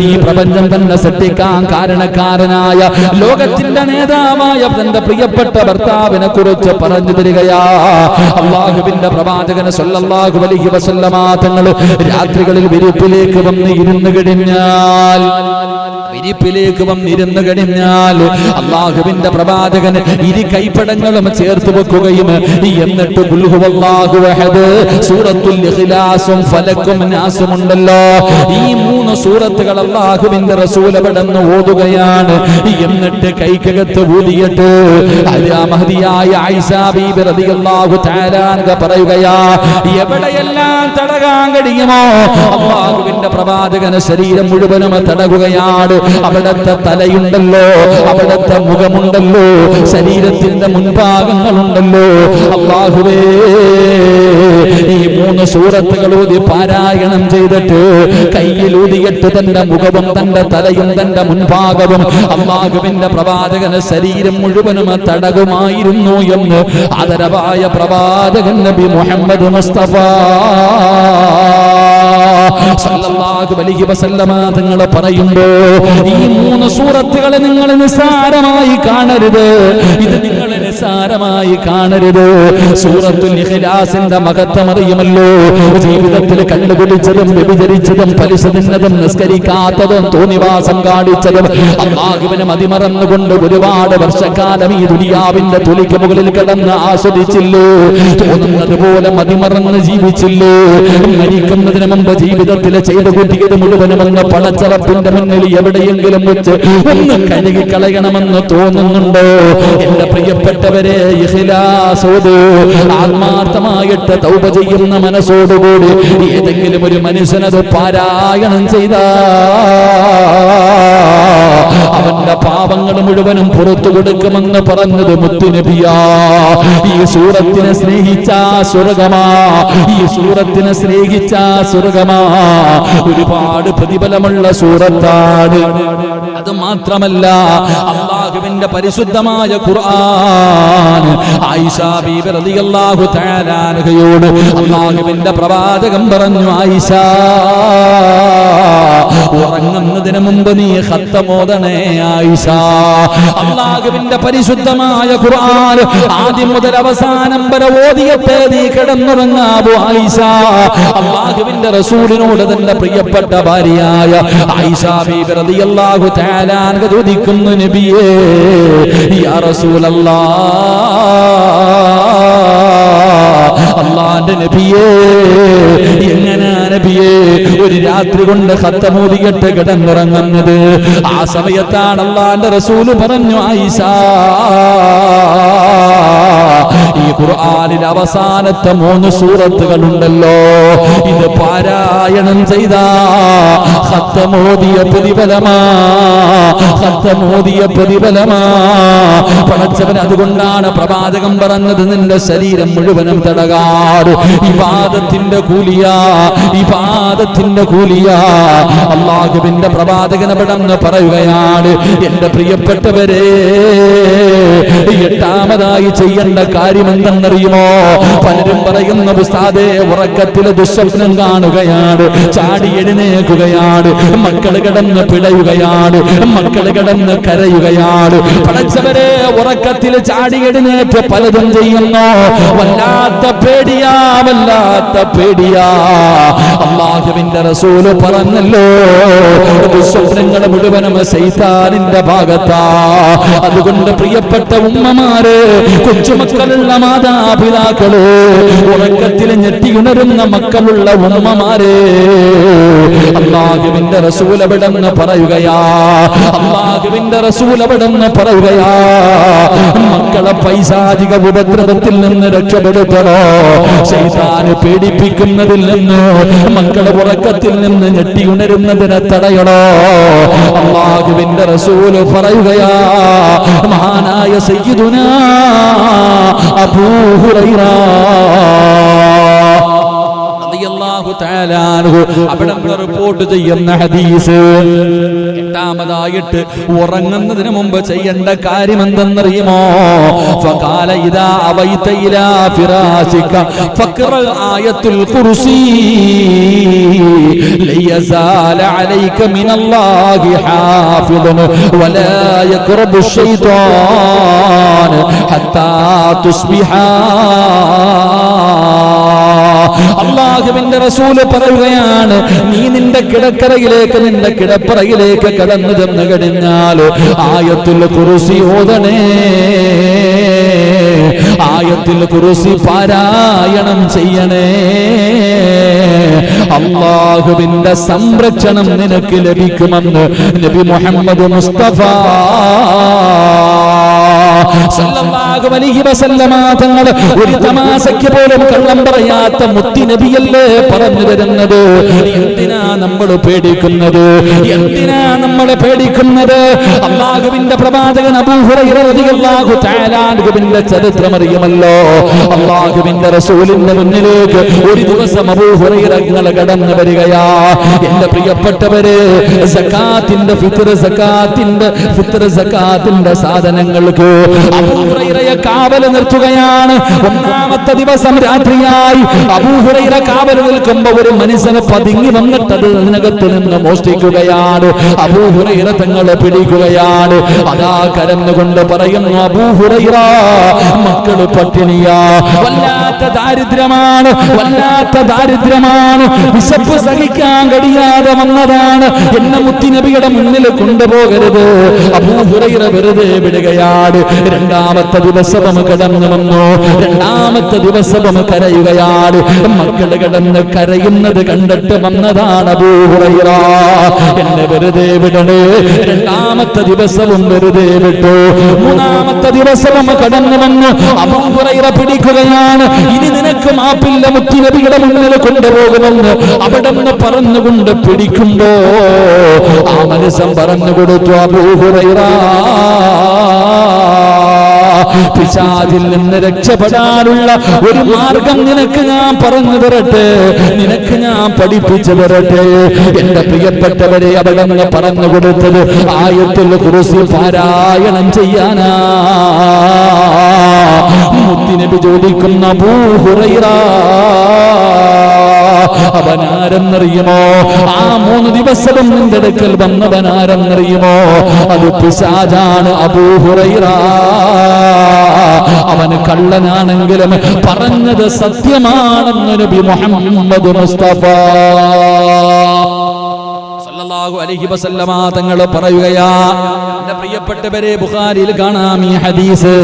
ഈ പ്രപഞ്ചം തന്നെ സൃഷ്ടിക്കാൻ കാരണക്കാരനായ ലോകത്തിന്റെ നേതാവായ തന്റെ പ്രിയപ്പെട്ട ഭർത്താവിനെ കുറിച്ച് പറഞ്ഞു തരികയാ. അല്ലാഹുവിന്റെ പ്രവാചകൻ സ്വല്ലല്ലാഹു അലൈഹി വസല്ലമ തങ്ങൾ രാത്രികളിൽ വിരിപ്പിലേക്ക് വന്ന് ഇരുന്നു കഴിഞ്ഞാൽ അല്ലാഹുവിന്റെ പ്രവാചകൻ 2 കൈപ്പടങ്ങളും ചേർത്ത് വെക്കുകയും എന്നിട്ട് ഖുൽ ഹുവല്ലാഹു അഹദ്, സൂറത്തുൽ ഇഖ്ലാസും ഫലക്കും നാസും ഉണ്ടല്ലോ, ഈ 3 സൂറത്തുകൾ അല്ലാഹുവിന്റെ റസൂൽ അവിടുന്ന് ഓതുകയാണ്. എന്നിട്ട് കൈക്കകത്ത് ഊതിയിട്ട് മഹദിയായ ആയിഷ ബീബി റളിയല്ലാഹു തആല അൻഹ പറയുകയാ, എവിടെയെല്ലാം തടകാൻ കഴിയുമോ അല്ലാഹുവിന്റെ പ്രവാചകന് ശരീരം മുഴുവനും തടകുകയാണ്. അവിടത്തെ തലയുണ്ടല്ലോ, അവിടത്തെ മുഖമുണ്ടല്ലോ, ശരീരത്തിന്റെ മുൻഭാഗങ്ങളുണ്ടല്ലോ. അല്ലാഹുവേ, ഈ 3 സൂറത്തുകൾ ഓതി പാരായണം ചെയ്തിട്ട് കയ്യിൽ ഊതിയിട്ട് തന്റെ മുഖവും തന്റെ തലയും തന്റെ മുൻഭാഗവും അല്ലാഹുവിന്റെ പ്രവാചകന് ശരീരം മുഴുവനും തടകുമായിരുന്നു എന്ന് ആദരവായ പ്രവാചകൻ നബി മുഹമ്മദ് മുസ്തഫ സല്ലല്ലാഹു അലൈഹി വസല്ലമ തങ്ങൾ പറയുമ്പോ, ഈ 3 സൂറത്തുകളെ നിങ്ങൾ നിസ്സാരമായി കാണരുത്. ഇത് നിങ്ങൾ നിസ്സാരമായി കാണരുത്. സൂറത്തുൽ ഇഖ്ലാസിന്റെ മഹത്വം അറിയുമല്ലോ. ജീവിതത്തിൽ കണ്ടുപിടിച്ചതും വ്യഭിചരിച്ചതും പലിശ തിന്നതും നിസ്കരിക്കാത്തതും തോന്നിവാസം കാണിച്ചതും അല്ലാഹുവിനെ മതിമറന്നുകൊണ്ട് ഒരുപാട് വർഷക്കാലം ഈ ദുനിയാവിന്റെ തൊലിക്ക് മുകളിൽ കിടന്ന് ആസ്വദിച്ചില്ലേ? തോന്നുന്നത് പോലെ മതിമറന്ന് ജീവിച്ചില്ലേ? മരിക്കുന്നതിന് മുമ്പ് ജീവിതത്തിൽ ചെയ്തു കൂട്ടിയത് മുഴുവനുമെന്ന് പടച്ചറപ്പിന്റെ മുന്നിൽ എവിടെയെങ്കിലും വെച്ച് ഒന്ന് കഴുകി കളയണമെന്ന് തോന്നുന്നുണ്ടോ? എന്റെ പ്രിയപ്പെട്ടവരെ, ഇഖ്ലാസോട് ആത്മാർത്ഥമായിട്ട് തൗബ ചെയ്യുന്ന മനസ്സോടുകൂടി ഏതെങ്കിലും ഒരു മനുഷ്യനത് പാരായണം ചെയ്താ അവന്റെ പാപങ്ങൾ മുഴുവനും പുറത്തു കൊടുക്കുമെന്ന് പറഞ്ഞത് മുത്തുനബിയാ. ഈ സൂറത്തിനെ സ്നേഹിച്ച സ്വർഗമാ, ഈ സൂറത്തിനെ സ്നേഹിച്ച സ്വർഗമാ. ഒരുപാട് പ്രതിഫലമുള്ള സൂറത്താണ്. അത് മാത്രമല്ല, അല്ലാഹുവിന്റെ പരിശുദ്ധമായ ഖുർആൻ ആയിഷ ബീബി റളിയല്ലാഹു തആല അൻഹയോട് അല്ലാഹുവിന്റെ പ്രവാചകൻ പറഞ്ഞു, ആയിഷ, ഉറങ്ങുന്നതിന് മുമ്പ് നീ ഖത്തം ഓതണേ ആയിഷ. അല്ലാഹുവിന്റെ പരിശുദ്ധമായ ഖുർആൻ ആദ്യം മുതൽ അവസാനം വരെ ഓതിയിട്ട് നീ കിടന്നുറങ്ങാവൂ ആയിഷ. അല്ലാഹുവിന്റെ റസൂലിനോട് തന്റെ പ്രിയപ്പെട്ട ഭാര്യയായ ആയിഷ ബീബി റളിയല്ലാഹു തആല അൻഹ ചോദിക്കുന്നു, നബിയേ, യാ റസൂലല്ലാഹ്, അല്ലാഹുവിന്റെ നബിയേ, നബിയെ ഒരു രാത്രി കൊണ്ട് ഖത്തമോദിയിട്ട് കിടന്നുറങ്ങുന്നത്. ആ സമയത്താണ് അല്ലാഹുവിന്റെ റസൂൽ പറഞ്ഞു, ആയിഷ, ഈ ഖുർആനിൽ അവസാനത്തെ 3 സൂറത്തുകളുണ്ടല്ലോ, ഇത് പാരായണം ചെയ്ത ഖത്തമോദിയ പ്രതിഫലമാ, ഖത്തമോദിയ പ്രതിഫലമാ. പടച്ചവൻ അതുകൊണ്ടാണ് പ്രവാചകൻ പറഞ്ഞത്, നിന്റെ ശരീരം മുഴുവനും തടകാട് ഇബാദത്തിന്റെ കൂലിയാ, ഇബാദത്തിന്റെ കൂലിയാ. അല്ലാഹുവിന്റെ പ്രവാചകൻ അവിടെന്ന് പറയുകയാണ്, എന്റെ പ്രിയപ്പെട്ടവരെ, 8ാമതായി ചെയ്യേണ്ട കാര്യം എന്തെന്നറിയുമോ? പലരും പറയുന്ന ഉസ്താദേ, ഉറക്കത്തിൽ ദുസ്വപ്നം കാണുകയാണ്, ചാടി എഴുന്നേൽക്കുകയാണ്, മക്കൾ കിടന്ന് പിടയുകയാണ്, മക്കൾ കിടന്ന് കരയുകയാണ്. പടച്ചവരെ, ഉറക്കത്തിൽ ചാടി എഴുന്നേറ്റ് പലതും ചെയ്യുന്നു. വല്ലാത്ത പേടിയാ, വല്ലാത്ത പേടിയാ. അല്ലാഹുവിന്റെ റസൂല് പറഞ്ഞല്ലോ, ദുസ്വപ്നങ്ങൾ മുഴുവനും ശൈത്താനിന്റെ ഭാഗത്താ. അതുകൊണ്ട് പ്രിയപ്പെട്ട ഉമ്മമാര്, കൊച്ചുമക്കളുള്ള മാതാപിതാക്കള്, ഉറക്കത്തിൽ ഞെട്ടിയുണരുന്ന മക്കളുള്ള ഉമ്മമാരെ, അല്ലാഹുവിന്റെ റസൂൽ അവിടെന്ന് പറയുകയാ, അല്ലാഹുവിന്റെ റസൂൽ അവിടെന്ന് പറയുകയാ, മക്കളെ പൈശാചിക ഉപദ്രവത്തിൽ നിന്ന് രക്ഷപ്പെടുത്തണോ, ശൈത്താന് പേടിപ്പിക്കുന്നതിൽ നിന്ന്, മക്കളെ ഉറക്കത്തിൽ നിന്ന് ഞെട്ടിയുണരുന്നതിനെ തടയണോ? അല്ലാഹുവിന്റെ റസൂൽ പറയുകയാ, മഹാനായ സയ്യിദുനാ അബൂ ഹുറൈറ റളിയല്ലാഹു തആല അൻഹു അവിടെ റിപ്പോർട്ട് ചെയ്യുന്ന ഹദീസ്, 8ാമതായിട്ട് ഉറങ്ങുന്നതിന് മുമ്പ് ചെയ്യേണ്ട കാര്യം എന്തെന്നറിയുമോ? ഫഖാല ഇദാ അവൈത ഇലാ ഫിറാശിക ഫഖറ ആയത്തുൽ ഖുർസി ലയസാല അലൈക മിനല്ലാഹി ഹാഫിദുൻ വലാ യഖറബു ശൈത്വാൻ ഹത്താ തുസ്ബിഹാ. അല്ലാഹുവിന്റെ റസൂല് പറയുകയാണ്, നീ നിന്റെ കിടക്കറയിലേക്ക്, നിന്റെ കിടപ്പറയിലേക്ക് കടന്നു ചെന്ന് കഴിഞ്ഞാൽ ആയത്തുൽ ഖുർസി ഓതണേ, ആയത്തുൽ ഖുർസി പാരായണം ചെയ്യണേ. അല്ലാഹുവിന്റെ സംരക്ഷണം നിനക്ക് ലഭിക്കുമെന്ന് നബി മുഹമ്മദ് മുസ്തഫ സല്ലല്ലാഹു അലൈഹി വസല്ലമ തങ്ങൾ ഒരു തമാശയ്ക്ക് പോലും കള്ളം പറയാത്ത മുത്തി നബിയല്ലേ പറഞ്ഞു തരുന്നത്. എന്തിനാ നമ്മൾ പേടിക്കുന്നത്? എന്തിനാ നമ്മൾ പേടിക്കുന്നത്? അല്ലാഹുവിന്റെ പ്രവാചകൻ അബൂ ഹുറൈറ റളിയല്ലാഹു തആല അൻഹുവിന്റെ ചരിത്രം അറിയുമല്ലോ. അല്ലാഹുവിന്റെ റസൂലിന്റെ മുന്നിലേക്ക് ഒരു ദിവസം അബൂ ഹുറൈറ കടന്നു വരികയാ. എന്റെ പ്രിയപ്പെട്ടവരെ, സകാത്തിന്റെ സകാത്തിന്റെ സാധനങ്ങൾക്ക് അബൂ ഹുറൈറയെ കാവൽ നിർത്തുകയാണ്. 1ാമത്തെ ദിവസം രാത്രിയായി അബൂ ഹുറൈറ കാവൽ നിൽക്കുമ്പോൾ ഒരു മനുഷ്യനെ പതുങ്ങി വന്നിട്ട് അതിനകത്ത് നിന്ന് മോഷ്ടിക്കുകയാണ്. അബൂ ഹുറൈറ തങ്ങളെ പിടിക്കുകയാണ്. അതാ കരന്നുകൊണ്ട് പറയുന്നു, അബൂ ഹുറൈറ, മക്കള് പട്ടിണിയാ, വല്ലാത്ത ദാരിദ്ര്യമാണ്, വല്ലാത്ത ദാരിദ്ര്യമാണ്, വിശപ്പ് സഹിക്കാൻ കഴിയാതെ വന്നതാണ്, എന്നെ മുത്തുനബിയുടെ മുന്നിൽ കൊണ്ടുപോകരുത്. അബൂ ഹുറൈറ വെറുതെ വിടുകയാണ്. 2ാമത്തെ ദിവസം കടന്നു വന്നു. 2ാമത്തെ ദിവസം കരയുകയാണ്. മക്കൾ കിടന്ന് കരയുന്നത് കണ്ടിട്ട് വന്നതാണ് അബൂ ഹുറൈറ. എന്നെ വെറുതെ വിടണേ. 2ാമത്തെ ദിവസവും വെറുതെ വിട്ടു. 3ാമത്തെ ദിവസവും കടന്നു വന്നു. അബൂ ഹുറൈറ പിടിക്കുകയാണ്. ഇനി നിനക്ക് മാപ്പില്ല, മുത്തുനബിയുടെ മുന്നിൽ കൊണ്ടുപോകുമെന്ന് അവിടെ നിന്ന് പറഞ്ഞുകൊണ്ട് പിടിക്കുമ്പോ ആ മനുഷ്യൻ പറഞ്ഞു കൊടുത്തു, അബൂ ഹുറൈറ, പിശാചിൽ നിന്ന് രക്ഷപ്പെടാനുള്ള ഒരു മാർഗം നിനക്ക് ഞാൻ പറഞ്ഞു തരട്ടെ, നിനക്ക് ഞാൻ പഠിപ്പിച്ചു തരട്ടെ. എന്റെ പ്രിയപ്പെട്ടവരെ, അവിടെ നിന്ന് പറഞ്ഞു കൊടുത്തത് ആയത്തുൽ ഖുർസി പാരായണം ചെയ്യാനാ. മുത്തുനബി ചോദിക്കുന്ന, അബൂ ഹുറൈറ, അവനാരെന്നറിയുമോ? ആ 3 ദിവസവും നിന്റെ അടുക്കൽ വന്നവനാരെന്നറിയുമോ? അത് പിശാചാണ് അബൂ ഹുറൈറ. അവന് കള്ളനാണെങ്കിലും പറഞ്ഞത് സത്യമാണെന്ന് നബി മുഹമ്മദ് മുസ്തഫ സ്വല്ലല്ലാഹു അലൈഹി വസല്ലമ തങ്ങൾ പറയുകയാ, എന്റെ പ്രിയപ്പെട്ടവരെ, ബുഖാരിയിൽ കാണാം ഈ ഹദീസ്.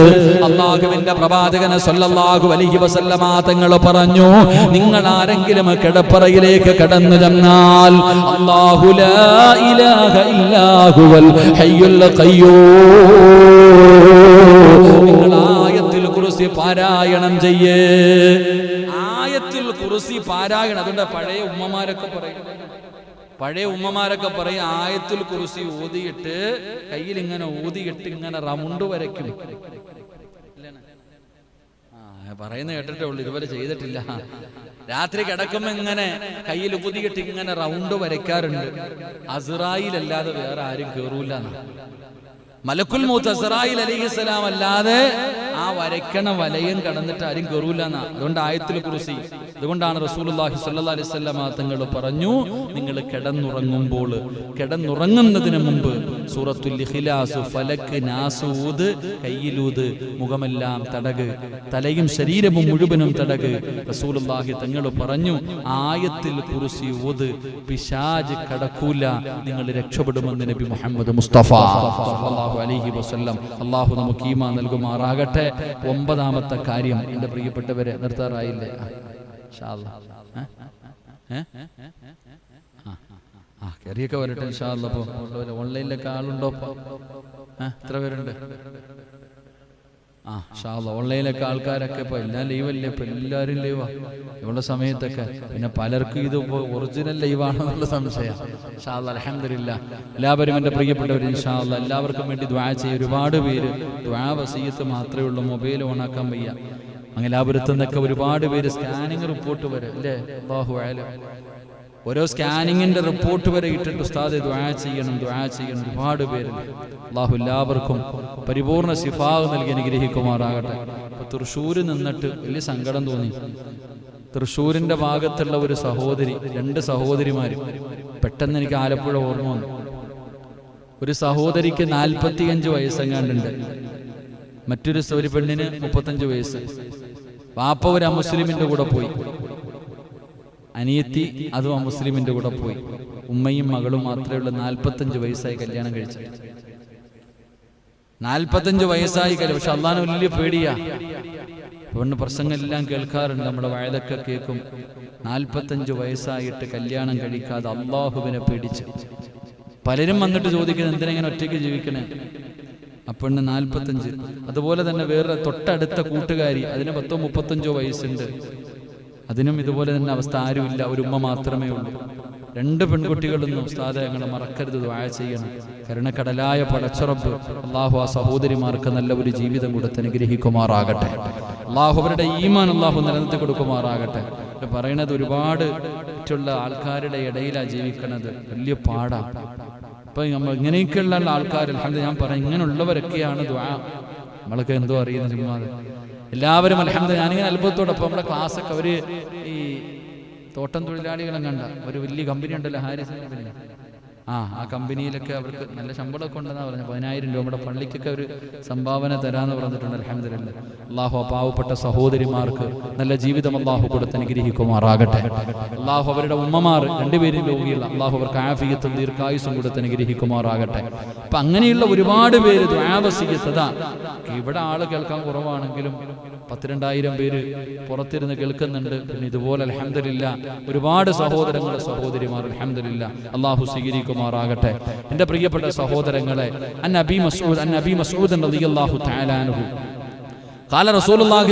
അല്ലാഹുവിന്റെ പ്രവാചകൻ സ്വല്ലല്ലാഹു അലൈഹി വസല്ലമ തങ്ങൾ പറഞ്ഞു, നിങ്ങൾ ആരെങ്കിലും കിടപ്പറയിലേക്ക് കടന്നു ചെന്നാൽ അല്ലാഹു ലാ ഇലാഹ ഇല്ലാ ഹുവൽ ഹയ്യുൽ ഖയ്യൂം, നിങ്ങൾ ആയത്തുൽ കുർസി പാരായണം ചെയ്യേ. ആയത്തുൽ കുർസി പാരായണം. അതുകൊണ്ട് പഴയ ഉമ്മമാരൊക്കെ പറയും ആയത്തുൽ കുർസി ഓതിയിട്ട് കയ്യിൽ ഇങ്ങനെ ഊതിയിട്ട് ഇങ്ങനെ റൗണ്ട് വരയ്ക്കും. പറയുന്ന കേട്ടിട്ടേ ഉള്ളൂ, ഇതുപോലെ ചെയ്തിട്ടില്ല. രാത്രി കിടക്കുമ്പോ ഇങ്ങനെ കയ്യിൽ ഊതിയിട്ട് ഇങ്ങനെ റൗണ്ട് വരയ്ക്കാറുണ്ട്. അസ്റായിൽ അല്ലാതെ വേറെ ആരും കേറൂല. മലക്കുൽ മൗത്ത് അസ്റായിൽ അലൈഹിസ്സലാം അല്ലാതെ ആ വരയ്ക്കണ വലയം കടന്നിട്ട് ആരും കയറൂല എന്നാ. അതുകൊണ്ട് ആയത്തുൽ കുർസി. അതുകൊണ്ടാണ് റസൂലുള്ളാഹി സ്വല്ലല്ലാഹി അലൈഹി വസല്ലം തങ്ങൾ പറഞ്ഞു, നിങ്ങൾ കിടന്നുറങ്ങുന്നതിന് മുമ്പ് സൂറത്തുൽ ഇഖ്ലാസ്, ഫലക്, നാസ് ഊത്, കയ്യിലൂത്, മുഖമെല്ലാം തടക്, തലയും ശരീരവും മുഴുവനും തടക്. റസൂലുള്ളാഹി തങ്ങൾ പറഞ്ഞു, ആയത്തുൽ കുർസി ഊത്, പിശാച് കടക്കൂല, നിങ്ങൾ രക്ഷപ്പെടുമെന്ന് നബി മുഹമ്മദ് മുസ്തഫ സ്വല്ലല്ലാഹു അലൈഹി വസല്ലം. അല്ലാഹു നമുക്ക് ഈമാൻ നൽകുമാറാകട്ടെ. 9ാമത്തെ കാര്യം, എന്റെ പ്രിയപ്പെട്ടവരെ, നിർത്താറായില്ലേ? ഇൻഷാ അല്ലാഹ് കയറിയൊക്കെ വരട്ടെ ഇൻഷാ അല്ലാഹ്. ഓൺലൈനിലൊക്കെ ആളുണ്ടോ? എത്ര പേരുണ്ട്? ഇൻഷാ അല്ലാഹ് ഓൺലൈനിലൊക്കെ ആൾക്കാരൊക്കെ ഇപ്പൊ എല്ലാം ലീവല്ലേ? ഇപ്പൊ എല്ലാവരും ലീവാ ഇവിടെ സമയത്തൊക്കെ. പിന്നെ പലർക്കും ഇത് ഒറിജിനൽ ലൈവാണെന്നുള്ള സംശയം. ഇൻഷാ അല്ലാഹ് അൽഹംദുലില്ലാഹ് എല്ലാവരും എന്റെ പ്രിയപ്പെട്ടവർ ഇൻഷാ അല്ലാഹ് എല്ലാവർക്കും വേണ്ടി ദുആ ചെയ്യും. ഒരുപാട് പേര് ദുആ വസിയത്ത് മാത്രമേ ഉള്ളൂ, മൊബൈൽ ഓണാക്കാൻ വയ്യ. മംഗലാപുരത്ത് നിന്നൊക്കെ ഒരുപാട് പേര് സ്കാനിങ് റിപ്പോർട്ട് വരെ അല്ലേ, അല്ലാഹു അഅലം, ഓരോ സ്കാനിങ്ങിന്റെ റിപ്പോർട്ട് വരെ ഇട്ടിട്ട് ഉസ്താദെ ദുആ ചെയ്യണം ഒരുപാട് പേരുണ്ട്. അല്ലാഹു എല്ലാവർക്കും പരിപൂർണ ശിഫാവ് നൽകി അനുഗ്രഹിക്കുമാറാകട്ടെ. തൃശ്ശൂരിൽ നിന്നിട്ട് വലിയ സങ്കടം തോന്നി. തൃശ്ശൂരിന്റെ ഭാഗത്തുള്ള ഒരു സഹോദരി, 2 സഹോദരിമാര്, പെട്ടെന്ന് എനിക്ക് ആലപ്പുഴ ഓർമ്മ വന്നു. ഒരു സഹോദരിക്ക് 45 വയസ്സെങ്ങാണ്ടുണ്ട്, മറ്റൊരു പെണ്ണിന് 35 വയസ്സ്. വാപ്പ ഒരു അമുസ്ലിമിന്റെ കൂടെ പോയി, അനിയത്തി അതും അമുസ്ലിമിന്റെ കൂടെ പോയി. ഉമ്മയും മകളും മാത്രമേ ഉള്ളൂ. 45 വയസ്സായി കല്യാണം കഴിച്ചു. 45 വയസ്സായി കഴിയും. പക്ഷെ അള്ളാഹുവിന് വലിയ പേടിയാ. പെണ്ണ് പ്രസംഗം എല്ലാം കേൾക്കാറുണ്ട്, നമ്മുടെ വയലൊക്കെ കേൾക്കും. 45 വയസ്സായിട്ട് കല്യാണം കഴിക്കാതെ അള്ളാഹുവിനെ പേടിച്ച്. പലരും വന്നിട്ട് ചോദിക്കുന്നത്, എന്തിനെങ്ങനെ ഒറ്റയ്ക്ക് ജീവിക്കണേ? ആ പെണ്ണ് 45. അതുപോലെ തന്നെ വേറെ തൊട്ടടുത്ത കൂട്ടുകാരി, അതിന് 10-35 വയസ്സുണ്ട്. അതിനും ഇതുപോലെ തന്നെ അവസ്ഥ. ആരുമില്ല, ഒരു ഉമ്മ മാത്രമേ ഉള്ളൂ. 2 പെൺകുട്ടികളൊന്നും ഉസ്താദെ ഞങ്ങളെ മറക്കരുത്, ദുആ ചെയ്യണം. കരുണക്കടലായ പടച്ചറബ് അല്ലാഹു ആ സഹോദരിമാർക്ക് നല്ല ഒരു ജീവിതം കൊടുത്ത് അനുഗ്രഹിക്കുമാറാകട്ടെ. അല്ലാഹു അവരുടെ ഈമാൻ അല്ലാഹു നിലനിർത്തി കൊടുക്കുമാറാകട്ടെ. പറയണത് ഒരുപാട് മറ്റുള്ള ആൾക്കാരുടെ ഇടയിലാണ് ജീവിക്കണത്, വലിയ പാടാ. അപ്പൊ നമ്മൾ ഇങ്ങനെയൊക്കെയുള്ള ആൾക്കാർ അൽഹംദുലില്ലാഹ്, ഞാൻ പറയാം, ഇങ്ങനെയുള്ളവരൊക്കെയാണ് ദുആ. നമ്മളൊക്കെ എന്തോ അറിയുന്ന ചുമ്മാതെ എല്ലാവരും അൽഹംദുലില്ലാഹ്. ഞാനിങ്ങനെ അത്ഭുതത്തോടൊപ്പം നമ്മുടെ ക്ലാസ്സൊക്കെ അവര് ഈ തോട്ടം തൊഴിലാളികളും കണ്ട ഒരു വലിയ കമ്പനി ഉണ്ടല്ലോ, ഹാരിസ് കമ്പനി. ആ കമ്പനിയിലൊക്കെ അവർക്ക് നല്ല ശമ്പളമൊക്കെ ഉണ്ടെന്നാണ് പറഞ്ഞത്. 10,000 രൂപ നമ്മുടെ പള്ളിക്കൊക്കെ ഒരു സംഭാവന തരാന്ന് പറഞ്ഞിട്ടുണ്ട്. അൽഹംദുലില്ലാഹ്. അല്ലാഹു പാവപ്പെട്ട സഹോദരിമാർക്ക് നല്ല ജീവിതം അല്ലാഹു കൊടുത്ത് അനുഗ്രഹിക്കുമാറാകട്ടെ. അല്ലാഹു അവരുടെ ഉമ്മമാർ 2 പേരും രോഗിയുള്ള അല്ലാഹു അവർക്ക് ആഫിയത്തും ദീർഘായുസ്സും കൊടുത്ത് അനുഗ്രഹിക്കുമാറാകട്ടെ. അപ്പൊ അങ്ങനെയുള്ള ഒരുപാട് പേര് ദുആ വസിയത്തതാ. ഇവിടെ ആള് കേൾക്കാൻ കുറവാണെങ്കിലും 10,000-2,000 പേര് പുറത്തിരുന്ന് കേൾക്കുന്നുണ്ട്. പിന്നെ ഇതുപോലെ അൽഹംദുലില്ലാഹ് ഒരുപാട് സഹോദരങ്ങൾ സഹോദരിമാർ അൽഹംദുലില്ലാഹ് അല്ലാഹു സ്വീകരിക്കുമാറാകട്ടെ. എന്റെ പ്രിയപ്പെട്ട സഹോദരങ്ങളെ, അൻ അബീ മസ്ഊദ് റളിയല്ലാഹു തആല അൻഹു ഖാല റസൂലുള്ളാഹി